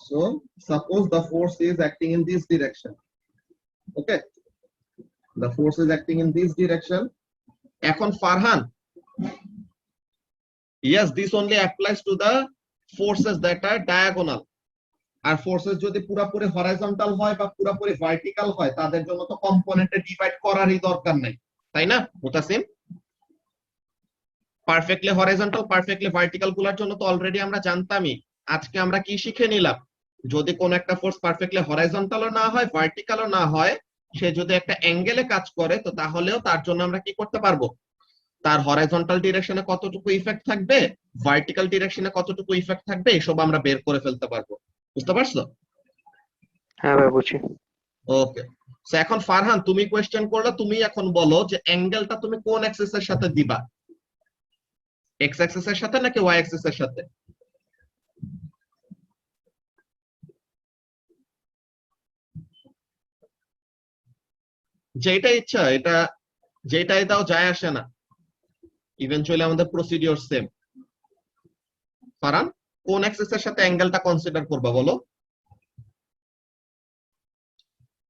Speaker 1: So suppose the force is acting in this direction. Okay, the force is acting in this direction. এখন Farhan, yes, this only applies to the forces that are diagonal. আর forces যদি পুরোপুরি horizontal হয় বা পুরোপুরি vertical হয় তাদের জন্য তো কম্পোনেন্টে ডিভাইড করারই দরকার নাই, তাই না Mutasim? Perfectly horizontal, perfectly vertical গুলোর জন্য তো অলরেডি আমরা জানতামই। আজকে আমরা কি শিখে নিলাম? যদি কোন একটা ফোর্স পারফেক্টলি হরাইজন্টালও না হয়, ভার্টিক্যালও না হয়, সে যদি একটা অ্যাঙ্গেলে কাজ করে তো তাহলেও তার জন্য আমরা কি করতে পারবো? তার হরাইজন্টাল ডিরেকশনে কতটুকু ইফেক্ট থাকবে, ভার্টিক্যাল ডিরেকশনে কতটুকু ইফেক্ট থাকবে, এসব আমরা বের করে ফেলতে পারবো। বুঝতে পারছো?
Speaker 5: হ্যাঁ ভাই বুঝছি।
Speaker 1: ওকে, সো এখন ফারহান তুমি কোয়েশ্চেন করলে, তুমি এখন বলো যে অ্যাঙ্গেলটা তুমি কোন অ্যাক্সিস এর সাথে দিবা, এক্স অ্যাক্সিস এর সাথে নাকি ওয়াই অ্যাক্সিস এর সাথে? যেটা ইচ্ছা, এটা যেটাই দাও যায় আসে না, ইভেনচুয়ালি আমাদের প্রসিডিওর সেম। ফারহান, কোন অ্যাক্সিস এর সাথে অ্যাঙ্গেলটা কনসিডার করবা বলো?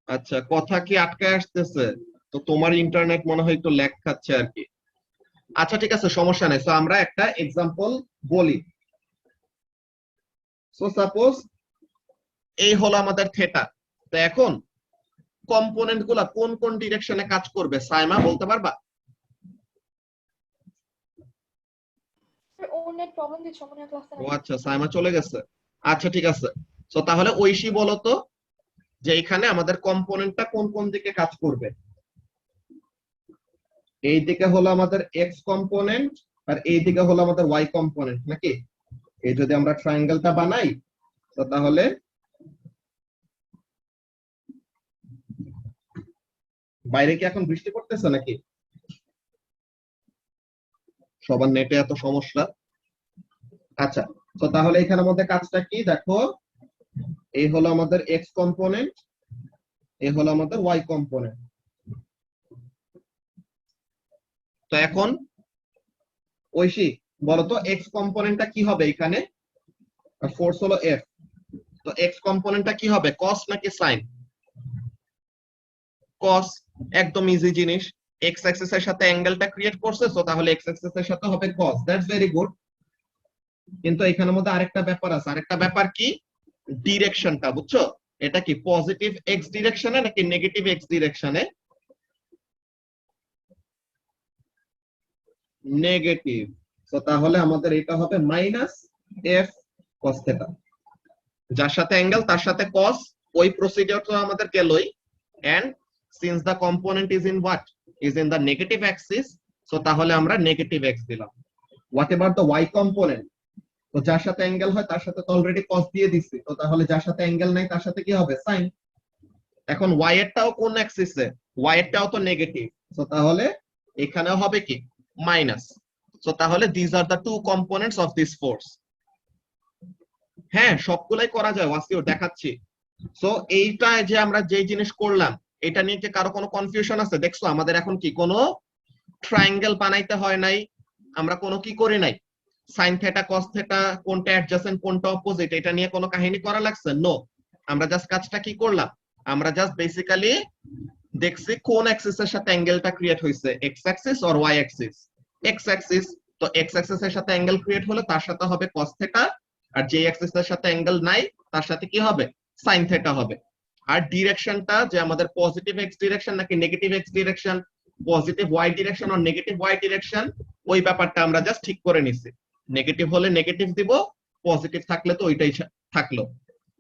Speaker 1: আচ্ছা, কথা কি আটকায় আসতেছে? তো তোমার ইন্টারনেট মনে হয় একটু ল্যাগ খাচ্ছে আর কি। আচ্ছা ঠিক আছে, সমস্যা নেই। সো আমরা একটা এক্সাম্পল বলি। সো সাপোজ এই হলো আমাদের থিটা। তো এখন কম্পোনেন্ট গুলা কোন কোন ডিরেকশনে কাজ করবে সাইমা বলতে পারবা?
Speaker 2: ওর নেট প্রবলেম দিচ্ছে, মনে হয় ক্লাসে
Speaker 1: ও আচ্ছা, সাইমা চলে গেছে। আচ্ছা ঠিক আছে, সো তাহলে ঐশী বলো তো যে এখানে আমাদের কম্পোনেন্টটা কোন কোন দিকে কাজ করবে। এই দিকে হলো আমাদের এক্স কম্পোনেন্ট আর এই দিকে হলো আমাদের ওয়াই কম্পোনেন্ট, নাকি? এই যদি আমরা ট্রায়াঙ্গেলটা বানাই তো তাহলে বাইরে কি এখন বৃষ্টি পড়তেছে নাকি? সবার নেটে এত সমস্যা। আচ্ছা, তো তাহলে এখানে আমাদের কাজটা কি দেখো, এই হলো আমাদের এক্স কম্পোনেন্ট, এই হলো আমাদের ওয়াই কম্পোনেন্ট। তো এখন ঐশী বলো তো এক্স কম্পোনেন্টটা কি হবে এখানে? ফোর্স হলো এফ, তো এক্স কম্পোনেন্টটা কি হবে, কস নাকি সাইন? কস, একদম ইজি জিনিস। এক্স অ্যাক্সিস এর সাথে অ্যাঙ্গেলটা ক্রিয়েট করছে, তো তাহলে এক্স অ্যাক্সিস এর সাথে হবে কস। That's very good. কিন্তু এখানের মধ্যে আরেকটা ব্যাপার আছে। আরেকটা ব্যাপার কি? ডিরেকশনটা, বুঝছো? এটা কি পজিটিভ এক্স ডিরেকশনে নাকি নেগেটিভ এক্স ডিরেকশনে? নেগেটিভ। তো তাহলে আমাদের এটা হবে মাইনাস এফ কস থিটা। যার সাথে অ্যাঙ্গেল তার সাথে কস, ওই প্রসিডিওর তো আমাদের গেলই। And since the component is in what, is in the negative axis, so তাহলে আমরা নেগেটিভ এক্স দিলাম। Whatever the y component, তো যার সাথে অ্যাঙ্গেল হয় তার সাথে তো অলরেডি কস দিয়ে দিছি, তো তাহলে যার সাথে অ্যাঙ্গেল নাই তার সাথে কি হবে, সাইন। এখন y এরটাও কোন অ্যাক্সিসে, y এরটাও তো নেগেটিভ, সো তাহলে এখানেও হবে কি মাইনাস। সো তাহলে this are the two components of this force. হ্যাঁ সবগুলাই করা যায়, ওয়াসিও দেখাচ্ছি। সো এইটা যে আমরা যে জিনিস করলাম এটা নিয়ে কি কারো কোনো কনফিউশন আছে? দেখছো আমাদের এখন কি কোনো ট্রায়াঙ্গেল বানাইতে হয় নাই, আমরা কোনো কি করি নাই, সাইন থেটা কস থেটা কোনটা অ্যাডজাসেন্ট কোনটা অপোজিট এটা নিয়ে কোনো কাহিনী করা লাগছে? নো। আমরা জাস্ট কাজটা কি করলাম, আমরা জাস্ট বেসিক্যালি দেখছি কোন অ্যাক্সিসের সাথে অ্যাঙ্গেলটা ক্রিয়েট হয়েছে, x axis or y axis. X axis, তো এক্স অ্যাক্সিসের সাথে অ্যাঙ্গেল ক্রিয়েট হলে তার সাথে হবে কস থেটা, আর যে অ্যাক্সিসের সাথে অ্যাঙ্গেল নাই তার সাথে কি হবে, সাইন থেটা হবে। আর ডিরেকশনটা যে আমাদের পজিটিভ এক্স ডিরেকশন নাকি negative x direction, positive y direction আর নেগেটিভ ওয়াই ডিরেকশন, ওই ব্যাপারটা আমরা জাস্ট ঠিক করে নিছি। নেগেটিভ হলে নেগেটিভ দিব, পজিটিভ থাকলে তো ওইটাই থাকলো।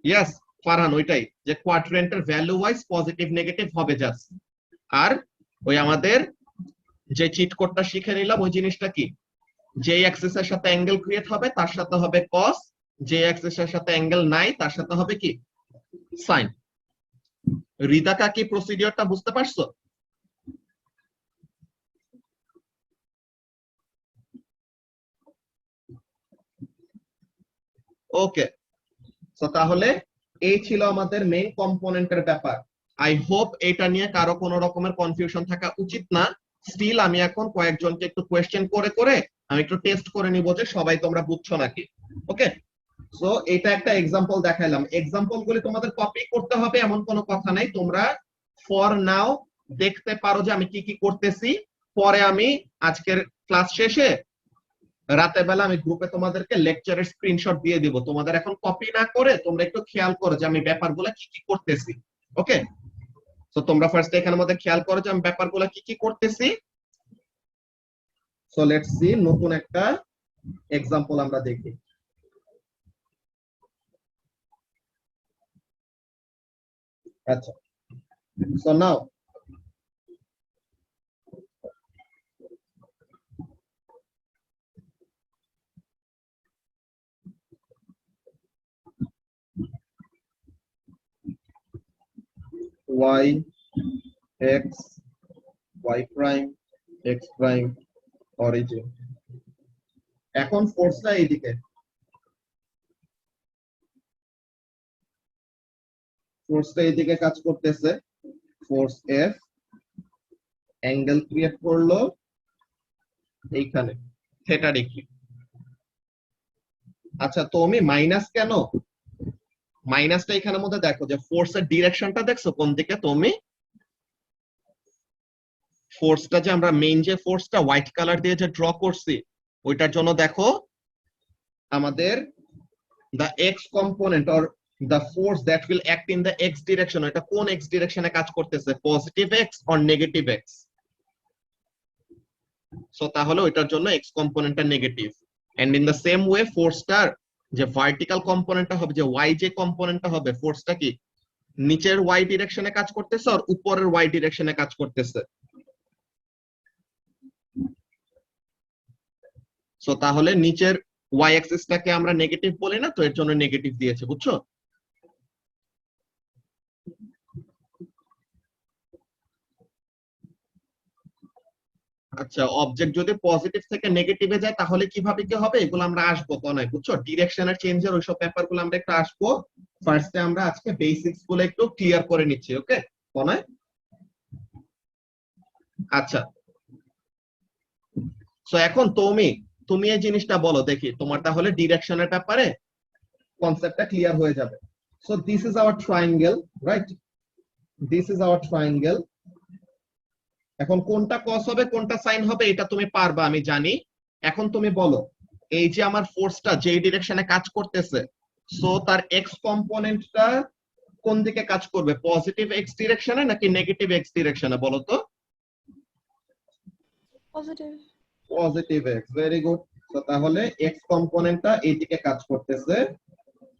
Speaker 1: ইয়েস ফারহান, ওইটাই যে কোয়াড্রেন্টের ভ্যালু ওয়াইজ পজিটিভ নেগেটিভ হবে জাস্ট। আর ওই আমাদের যে চিট কোডটা শিখে নিলাম ওই জিনিসটা কি, যে অ্যাক্সিসের সাথে অ্যাঙ্গেল ক্রিয়েট হবে তার সাথে হবে কস, যে অ্যাক্সিসের সাথে অ্যাঙ্গেল নাই তার সাথে হবে কি সাইন। রিদাকা কি প্রসিডিওরটা বুঝতে পারছো? ওকে, তো তাহলে এই ছিল আমাদের মেইন কম্পোনেন্টের ব্যাপার। আই হোপ এটা নিয়ে কারো কোনো রকমের কনফিউশন থাকা উচিত না। স্টিল আমি এখন কয়েকজনকে একটু কোয়েশ্চেন করে করে আমি একটু টেস্ট করে নিব যে সবাই তোমরা বুঝছো নাকি। ওকে, সো এটা একটা এক্সাম্পল দেখাইলাম, এক্সাম্পল গুলি তোমাদের কপি করতে হবে এমন কোনো কথা নাই, তোমরা ফর নাও দেখতে পারো যে আমি কি কি করতেছি। পরে আমি আজকের ক্লাস শেষে রাতের বেলা আমি গ্রুপে তোমাদেরকে লেকচারের স্ক্রিনশট দিয়ে দিব, তোমাদের এখন কপি না করে তোমরা একটু খেয়াল করো যে আমি ব্যাপারগুলো কি কি করতেছি। ওকে, তো তোমরা ফার্স্ট এখানের মধ্যে খেয়াল করো যে আমি ব্যাপারগুলো কি কি করতেছি। সো লেটস সি, নতুন একটা এক্সাম্পল আমরা দেখি। আচ্ছা, so now y x y prime x prime origin, এখন ফোর্সটা এইদিকে, ফোর্সটা এইদিকে কাজ করতেছে, ফোর্স এফ অ্যাঙ্গেল ক্রিয়েট করলো এইখানে থেটা ডিগ্রি। আচ্ছা তো আমি মাইনাস কেন, মাইনাসটা এখানের মধ্যে দেখো যে ফোর্সের ডিরেকশনটা দেখছো কোন দিকে, তুমি ফোর্সটা যে আমরা মেইন যে ফোর্সটা হোয়াইট কালার দিয়ে যে ড্র করছি ওইটার জন্য দেখো আমাদের the x component or the force that will act in the x direction, এটা কোন x ডিরেকশনে কাজ করতেছে, positive x or negative x। So তাহলে ওইটার জন্য x কম্পোনেন্টটা negative. And in the same way ফোর্সটার যে ভার্টিক্যাল কম্পোনেন্টটা হবে, যে y যে কম্পোনেন্টটা হবে, ফোর্সটা কি নিচের y ডিরেকশনে কাজ করতেছে আর উপরের y ডিরেকশনে কাজ করতেছে। সো তাহলে নিচের y অ্যাক্সিসটাকে আমরা নেগেটিভ বলি না, তো এর জন্য নেগেটিভ দিয়েছে, বুঝছো? আচ্ছা, অবজেক্ট যদি পজিটিভ থেকে নেগেটিভে যায় তাহলে কিভাবে কি হবে এগুলো আমরা আসবো তো নয়, বুঝছো? ডিরেকশনের চেঞ্জের ওইসব ব্যাপারগুলো আমরা একটু আসবো। ফার্স্টে আমরা আজকে বেসিক্স গুলো একটু ক্লিয়ার করে নিচ্ছি। ওকে তো নয়, আচ্ছা সো এখন তুমি এই জিনিসটা বলো দেখি, তোমার তাহলে ডিরেকশনের ব্যাপারে কনসেপ্টটা ক্লিয়ার হয়ে যাবে। So this is our triangle, right? This is our triangle. এখন কোনটা কস হবে কোনটা সাইন হবে এটা তুমি পারবা আমি জানি। এখন তুমি বলো এই যে আমার ফোর্সটা যেই ডিরেকশনে কাজ করতেছে, সো তার এক্স কম্পোনেন্টটা কোন দিকে কাজ করবে, পজিটিভ এক্স ডিরেকশনে নাকি নেগেটিভ এক্স ডিরেকশনে বলো তো?
Speaker 2: Positive.
Speaker 1: Positive x, very good. তো তাহলে এক্স কম্পোনেন্টটা এই দিকে কাজ করতেছে,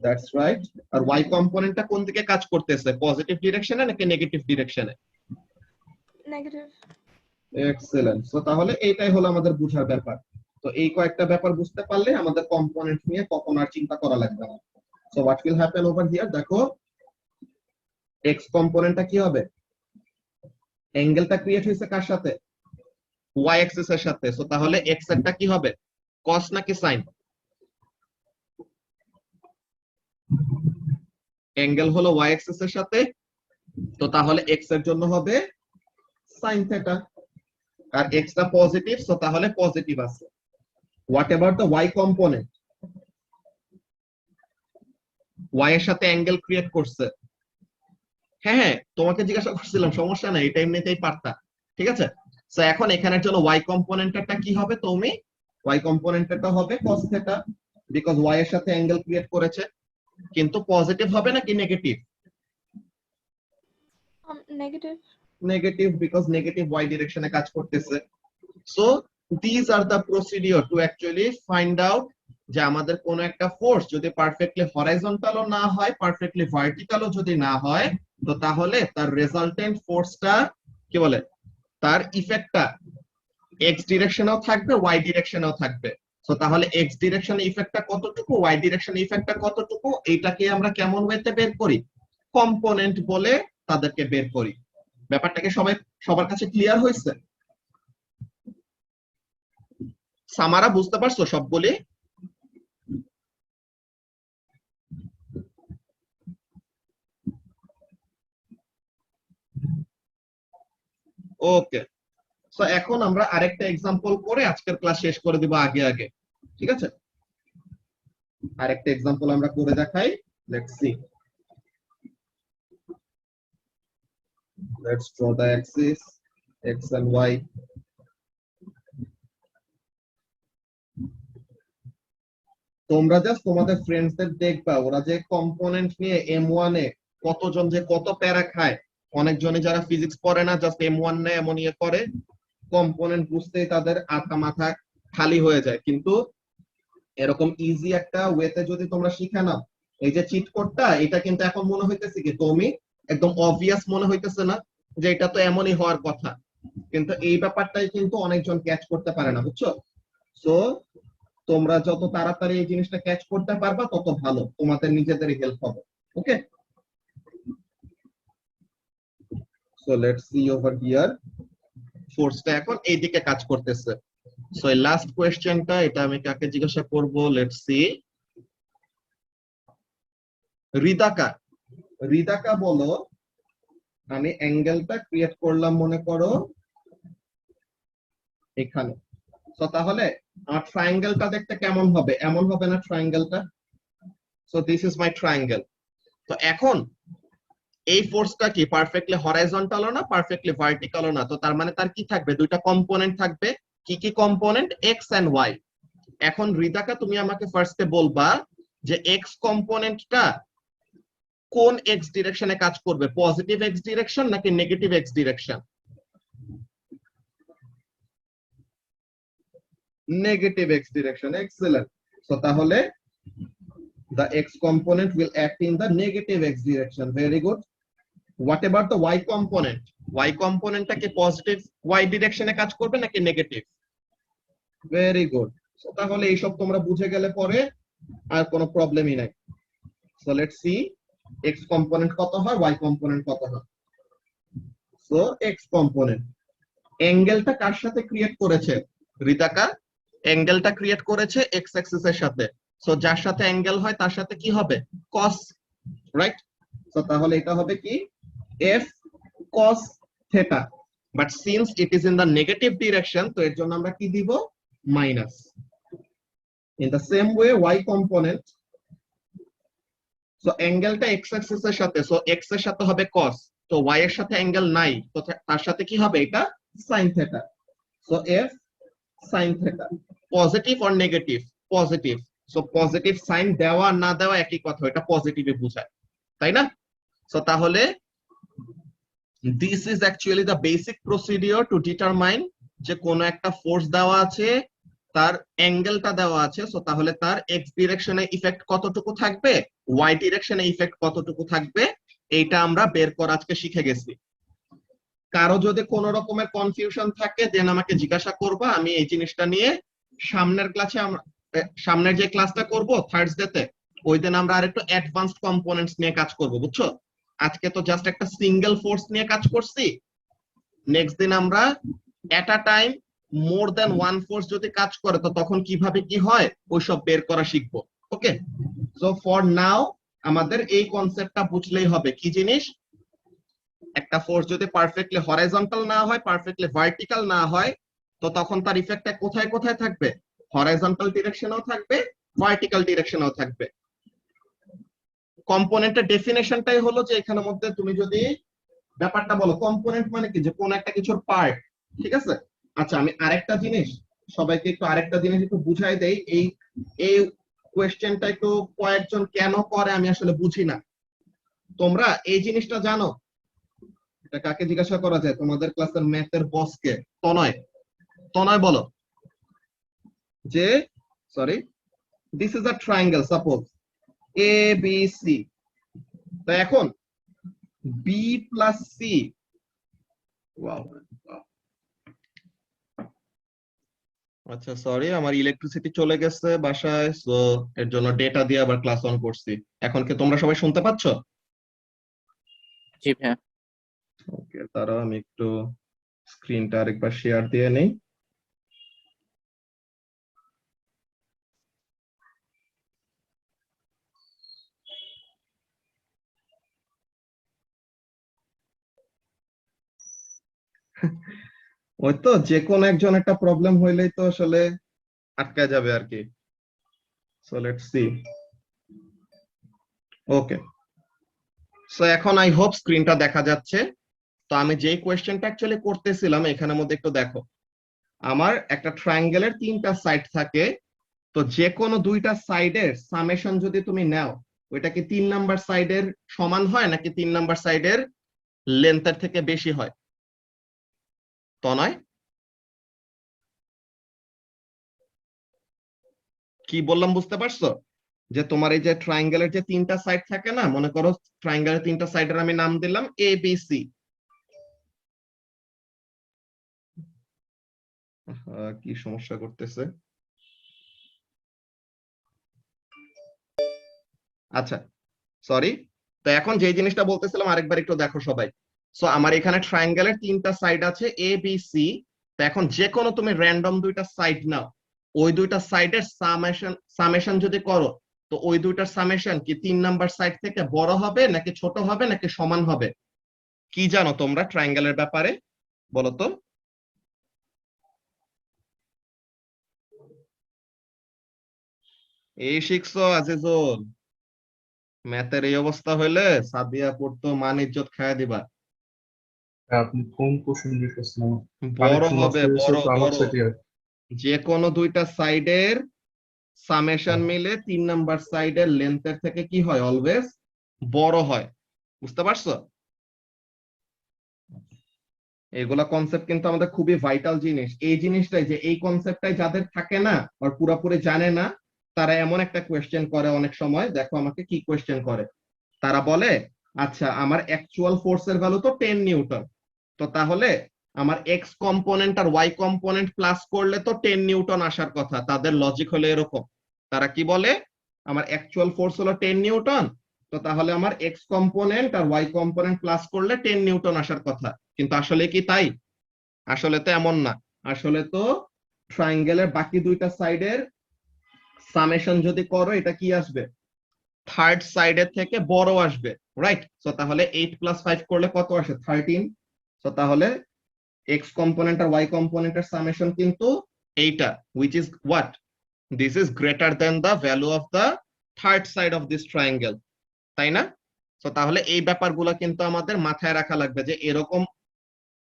Speaker 1: দ্যাটস রাইট। আর ওয়াই কম্পোনেন্টটা কোন দিকে কাজ করতেছে, পজিটিভ ডিরেকশনে নাকি নেগেটিভ ডিরেকশনে?
Speaker 2: নেগেটিভ।
Speaker 1: এক্সেলেন্ট। সো তাহলে এইটাই হলো আমাদের বুঝার ব্যাপার। তো এই কয়েকটা ব্যাপার বুঝতে পারলে আমাদের কম্পোনেন্ট নিয়ে কখন আর চিন্তা করা লাগবে না। So what will happen over here, দেখো এক্স কম্পোনেন্টটা কি হবে? অ্যাঙ্গেলটা ক্রিয়েট হয়েছে কার সাথে? ওয়াই অ্যাক্সিস এর সাথে। সো তাহলে এক্স এরটা কি হবে? কস নাকি সাইন? অ্যাঙ্গেল হলো ওয়াই অ্যাক্সিস এর সাথে, তো তাহলে এক্স এর জন্য হবে সাইন থিটা। আর এক্স টা পজিটিভ, সো তাহলে পজিটিভ আছে। Whatever the y component, y এর সাথে অ্যাঙ্গেল ক্রিয়েট করছে। হ্যাঁ হ্যাঁ, তোমাকে জিজ্ঞাসা করছিলাম, সমস্যা নাই, এটা এমনিতেই পারতা। ঠিক আছে, সো এখন এখানের জন্য ওয়াই কম্পোনেন্টটা কি হবে? তুমি ওয়াই কম্পোনেন্টটা হবে cos থিটা, বিকজ ওয়াই এর সাথে অ্যাঙ্গেল ক্রিয়েট করেছে। কিন্তু পজিটিভ হবে নাকি negative?
Speaker 2: Negative.
Speaker 1: Negative, because negative y ডিরেকশনে কাজ করতেছে। So this are the procedure to actually find out যে আমাদের কোন একটা ফোর্স যদি পারফেক্টলি হরাইজন্টালও না হয়, পারফেক্টলি ভার্টিক্যালও যদি না হয়, তো তাহলে তার রেজাল্টেন্ট ফোর্সটা কি বলে, তার ইফেক্টটা এক্স ডিরেকশনেও থাকবে, ওয়াই ডিরেকশনেও থাকবে। সো তাহলে এক্স ডিরেকশনে ইফেক্টটা কতটুকু, ওয়াই ডিরেকশনে ইফেক্টটা কতটুকু, এইটাকে আমরা কেমন ওয়েতে বের করি? কম্পোনেন্ট বলে তাদেরকে বের করি। ব্যাপারটাকে সবার কাছে ক্লিয়ার হয়েছে? সামারা বুঝতে পারছো সবগুলি? ওকে, সো এখন আমরা আরেকটা এক্সাম্পল করে আজকের ক্লাস শেষ করে দিব আগে আগে। ঠিক আছে, আরেকটা এক্সাম্পল আমরা করে দেখাই। Let's see, let's draw the Axis x and y. তোমরা জাস্ট তোমাদের ফ্রেন্ডসদের দেখবা, ওরা যে কম্পোনেন্ট নিয়ে M1 এ কতজন যে কত প্যারা খায়। অনেকজনে যারা ফিজিক্স পড়ে না, জাস্ট M1 নেয়, এমন ইয়ে করে, কম্পোনেন্ট বুঝতেই তাদের আধা মাথা খালি হয়ে যায়। কিন্তু এরকম ইজি একটা ওয়েতে যদি তোমরা শিখে নাও, এই যে চিট কোডটা, এটা কিন্তু এখন মনে হইতেছে কি তুমি একদম অবভিয়াস মনে হইতেছে না যে এটা তো এমনই হওয়ার কথা, কিন্তু এই ব্যাপারটাই কিন্তু অনেকজন ক্যাচ করতে পারে না, বুঝছো? সো তোমরা যত তাড়াতাড়ি এই জিনিসটা ক্যাচ করতে পারবা তত ভালো, তোমাদের নিজেদেরই হেল্প হবে। Okay, so let's see over here, ফোর্সটা এখন এইদিকে কাজ করতেছে। সো এই লাস্ট কোশ্চেনটা, এটা আমি কাকে জিজ্ঞাসা করব? Let's see রিদাকা। রিদাকা বলো, আমি অ্যাঙ্গেলটা ক্রিয়েট করলাম মনে করো এখানে। সো তাহলে ট্রায়াঙ্গেলটা দেখতে কেমন হবে? এমন হবে না ট্রায়াঙ্গেলটা? So this is my triangle. তো এখন এই ফোর্সটা কি পারফেক্টলি হরাইজন্টালও না, পারফেক্টলি ভার্টিক্যালও না, তো তার মানে তার কি থাকবে? দুইটা কম্পোনেন্ট থাকবে। কি কি কম্পোনেন্ট? X and Y. এখন রিদাকা তুমি আমাকে ফার্স্টে বলবা যে এক্স কম্পোনেন্টটা কোন এক্স ডিরেকশনে কাজ করবে, পজিটিভ এক্স ডিরেকশন নাকি negative x direction? Negative x direction, excellent. So তাহলে the x component will act in the negative x direction. Very good. What about the y component? Y component টা কি positive y ডিরেকশনে কাজ করবে নাকি negative? Very good. So তাহলে এইসব তোমরা বুঝে গেলে পরে আর কোনো প্রবলেমই নাই। So let's C x component কত হয়, y কম্পোনেন্ট কত হয়। সো x কম্পোনেন্ট অ্যাঙ্গেলটা কার সাথে ক্রিয়েট করেছে? রিতাকা অ্যাঙ্গেলটা ক্রিয়েট করেছে x অ্যাক্সিস এর সাথে। সো যার সাথে অ্যাঙ্গেল হয় তার সাথে কি হবে? cos, right? সো তাহলে এটা হবে কি f cos theta, but since it is in the negative direction, তো এর জন্য আমরা কি দিব? Minus. In the same way y component, so অ্যাঙ্গেলটা x অ্যাক্সিস এর সাথে, সো x এর সাথে হবে cos, তো y এর সাথে অ্যাঙ্গেল নাই, তো তার সাথে কি হবে? এটা sin theta। So f sin theta, positive or negative? Positive. So positive sine দেওয়া না দেওয়া একই কথা, এটা পজিটিভে বোঝায়, তাই না? সো তাহলে this is actually the basic procedure to determine যে কোন একটা ফোর্স দেওয়া আছে, তার অ্যাঙ্গেলটা দেওয়া আছে, সো তাহলে তার এক্স ডিরেকশনে ইফেক্ট কতটুকু থাকবে, ওয়াই ডিরেকশনে ইফেক্ট কতটুকু থাকবে, এইটা আমরা বের করা আজকে শিখে গেছি। কারো যদি কোনো রকমের কনফিউশন থাকে দেন আমাকে জিজ্ঞাসা করবা, আমি এই জিনিসটা নিয়ে সামনের ক্লাসে সামনের যে ক্লাসটা করব থার্সডেতে, ওই দিন আমরা আরেকটু অ্যাডভান্সড কম্পোনেন্টস নিয়ে কাজ করব, বুঝছো? আজকে তো জাস্ট একটা সিঙ্গেল ফোর্স নিয়ে কাজ করছি, নেক্সট দিন আমরা at a time more than one force যদি কাজ করে তো তখন কিভাবে কি হয় ওইসব বের করা শিখবো। ওকে, সো ফর নাও আমাদের এই কনসেপ্টটা বুঝলেই হবে কি জিনিস, একটা ফোর্স যদি পারফেক্টলি হরাইজন্টাল না হয়, পারফেক্টলি ভার্টিক্যাল না হয়, তো তখন তার ইফেক্টটা কোথায় কোথায় থাকবে, হরাইজন্টাল ডিরেকশনেও থাকবে, ভার্টিক্যাল ডিরেকশনেও থাকবে। কম্পোনেন্টের ডেফিনেশনটাই হলো যে এখানের মধ্যে তুমি যদি ব্যাপারটা বলো, কম্পোনেন্ট মানে কি, যে কোন একটা কিছুর পার্ট, ঠিক আছে। আচ্ছা আমি আরেকটা জিনিস সবাইকে একটু আরেকটা জিনিস একটু বুঝাই দেই, এই এই কোয়েশ্চেনটা একটু কয়েকজন কেন করে আমি আসলে বুঝি না। তোমরা এই জিনিসটা জানো, এটা কাকে জিজ্ঞাসা করা যায়, তোমাদের ক্লাসের ম্যাথের বসকে, তনয়। তনয় বলো যে, sorry, this is a triangle, suppose A B C, তো এখন বি প্লাস সি, আচ্ছা সরি আমার ইলেকট্রিসিটি চলে গেছে বাসায়, সো এর জন্য ডেটা দিয়ে আবার ক্লাস অন করছি। এখন কি তোমরা সবাই শুনতে পাচ্ছ?
Speaker 4: জি ভাইয়া।
Speaker 1: ওকে, তারা আমি একটু স্ক্রিনটা আরেকবার শেয়ার দিয়ে নেই। ওই তো যে কোনো একজন একটা প্রবলেম হইলেই তো আসলে আটকা যাবে আর কি। So let's C. Okay, so এখন আই হোপ স্ক্রিনটা দেখা যাচ্ছে। তো আমি যেই কোয়েশ্চেনটা অ্যাকচুয়ালি করতেছিলাম এখানের মধ্যে একটু দেখো, আমার একটা ট্রায়াঙ্গেলের তিনটা সাইড থাকে, তো যে কোনো দুইটা সাইডের সামেশন যদি তুমি নাও, ওইটা কি 3 নাম্বার সাইডের সমান হয় নাকি 3 নাম্বার সাইডের লেন্থের থেকে বেশি হয়? তো নয়, কি বললাম বুঝতে পারছো? যে তোমার এই যে ট্রায়াঙ্গেলের যে তিনটা সাইড থাকে না, মনে করো ট্রায়াঙ্গেলের তিনটা সাইডের আমি নাম দিলাম এ বি সি। কি সমস্যা করতেছে? আচ্ছা সরি, তো এখন যে জিনিসটা বলতেছিলাম আরেকবার একটু দেখো সবাই। সো আমার এখানে ট্রায়াঙ্গেলের তিনটা সাইড আছে এ বি সি, তো এখন যে কোনো তুমি র্যান্ডম দুইটা সাইড নাও, ওই দুইটা সাইডের সামেশন যদি করো, তো ওই দুইটার সামেশন কি 3 নাম্বার সাইড থেকে বড় হবে নাকি ছোট হবে নাকি সমান হবে? কি জানো তোমরা ট্রায়াঙ্গেলের ব্যাপারে, বলো তো? এই শিখছো আজিজুল? ম্যাথের এই অবস্থা হইলে সাদিয়া পড়তো মান ইজ্জত খায়া দিবা।
Speaker 6: আপনি কোন কোশ্চেন জিজ্ঞেস করছেন?
Speaker 1: বড়
Speaker 6: কানেকশন লস
Speaker 1: হবে,
Speaker 6: হয়ে গেছে
Speaker 1: বড়
Speaker 6: তো আমার
Speaker 1: বড়,
Speaker 6: সাথে।
Speaker 1: যে কোনো দুইটা সাইডের সামেশন মিলে 3 নাম্বার সাইডের লেন্থের থেকে কি হয়, অলওয়েজ বড় হয়। বুঝতে পারছো? এগুলা কনসেপ্ট কিন্তু আমাদের খুবই ভাইটাল জিনিস। এই জিনিসটাই, যে এই কনসেপ্টটাই যাদের থাকে না আর পুরোপুরি জানে না, তারা এমন একটা কোয়েশ্চেন করে অনেক সময়, দেখো আমাকে কি কোয়েশ্চেন করে। তারা বলে আচ্ছা আমার অ্যাকচুয়াল ফোর্সের ভ্যালু তো 10 নিউটন, তো তাহলে আমার এক্স কম্পোনেন্ট আর ওয়াই কম্পোনেন্ট প্লাস করলে তো 10 নিউটন আসার কথা। তাদের লজিক হলো এরকম, তারা কি বলে, আমার অ্যাকচুয়াল ফোর্স হলো 10 নিউটন, তো তাহলে আমার এক্স কম্পোনেন্ট আর ওয়াই কম্পোনেন্ট প্লাস করলে 10 নিউটন আসার কথা। কিন্তু আসলে কি তাই? আসলে তো এমন না। আসলে তো ট্রায়াঙ্গেলের বাকি দুইটা সাইডের সামেশন যদি করো, এটা কি আসবে, থার্ড সাইডের থেকে বড় আসবে, রাইট? সো তাহলে 8 প্লাস 5 করলে কত আসে, 13। সো তাহলে এক্স কম্পোনেন্ট আর ওয়াই কম্পোনেন্টের সামেশন কিন্তু এইটা, which is what, this is greater than the value of the third side of this triangle, তাই না? তো তাহলে এই ব্যাপারগুলো কিন্তু আমাদের মাথায় রাখা লাগবে, যে এরকম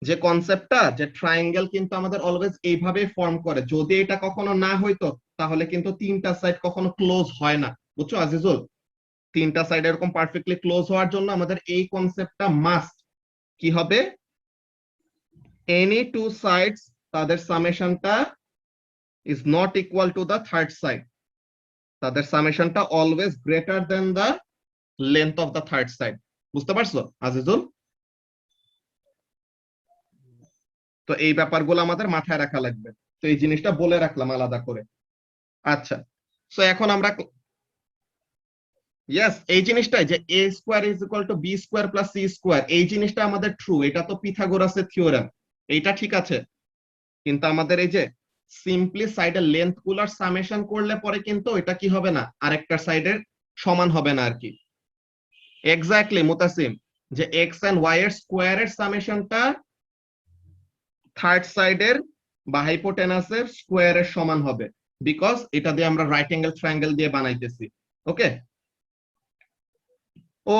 Speaker 1: যে কনসেপ্টটা, যে ট্রায়াঙ্গেল কিন্তু আমাদের অলওয়েজ এইভাবে ফর্ম করে। যদি এটা কখনো না হইতো তাহলে কিন্তু তিনটা সাইড কখনো ক্লোজ হয় না, বুঝছো আজিজুল? তিনটা সাইড এরকম পারফেক্টলি ক্লোজ হওয়ার জন্য আমাদের এই কনসেপ্টটা মাস্ট কি হবে, এনি টু সাইডস তাদের সামেশনটা is not equal to the third side, তাদের সামেশনটা always greater than the length of the third side. বুঝতে পারছো আজিজুল? তো এই ব্যাপারগুলো আমাদের মাথায় রাখা লাগবে, তো এই জিনিসটা বলে রাখলাম আলাদা করে। আচ্ছা, সো এখন আমরা ইয়েস, এই জিনিসটাই যে a square is equal to B square plus C square, এই জিনিসটা আমাদের ট্রু, এটা তো পিথাগোরাসের থিওরেম, এইটা ঠিক আছে। কিন্তু আমাদের এই যে সিম্পলি সাইডের লেন্থ গুলার সামেশন করলে পরে কিন্তু এটা কি হবে না, আরেকটা সাইডের সমান হবে না আর কি। এক্স্যাক্টলি মুতাসিম, যে এক্স এন্ড ওয়াই এর স্কোয়ারের সামেশনটা থার্ড সাইডের বা হাইপোটেনাসের স্কোয়ারের সমান হবে, বিকজ এটা দিয়ে আমরা রাইট অ্যাঙ্গেল ট্রায়াঙ্গেল দিয়ে বানাইতেছি। ওকে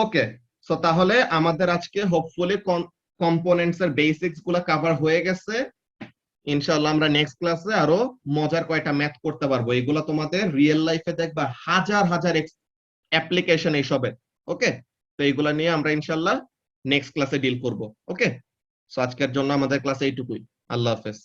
Speaker 1: ওকে, সো তাহলে আমাদের আজকে হোপফুলি কম্পোনেন্টস এর বেসিক্স গুলা কভার হয়ে গেছে। ইনশাআল্লাহ আমরা নেক্সট ক্লাসে আরো মজার কয়টা ম্যাথ করতে পারবো, এগুলো তোমাদের রিয়েল লাইফে দেখবা হাজার হাজার অ্যাপ্লিকেশন এইসবের। ওকে, তো এইগুলা নিয়ে আমরা ইনশাআল্লাহ নেক্সট ক্লাসে ডিল করব। ওকে, সো আজকের জন্য আমাদের ক্লাসে এইটুকুই। আল্লাহ হাফেজ।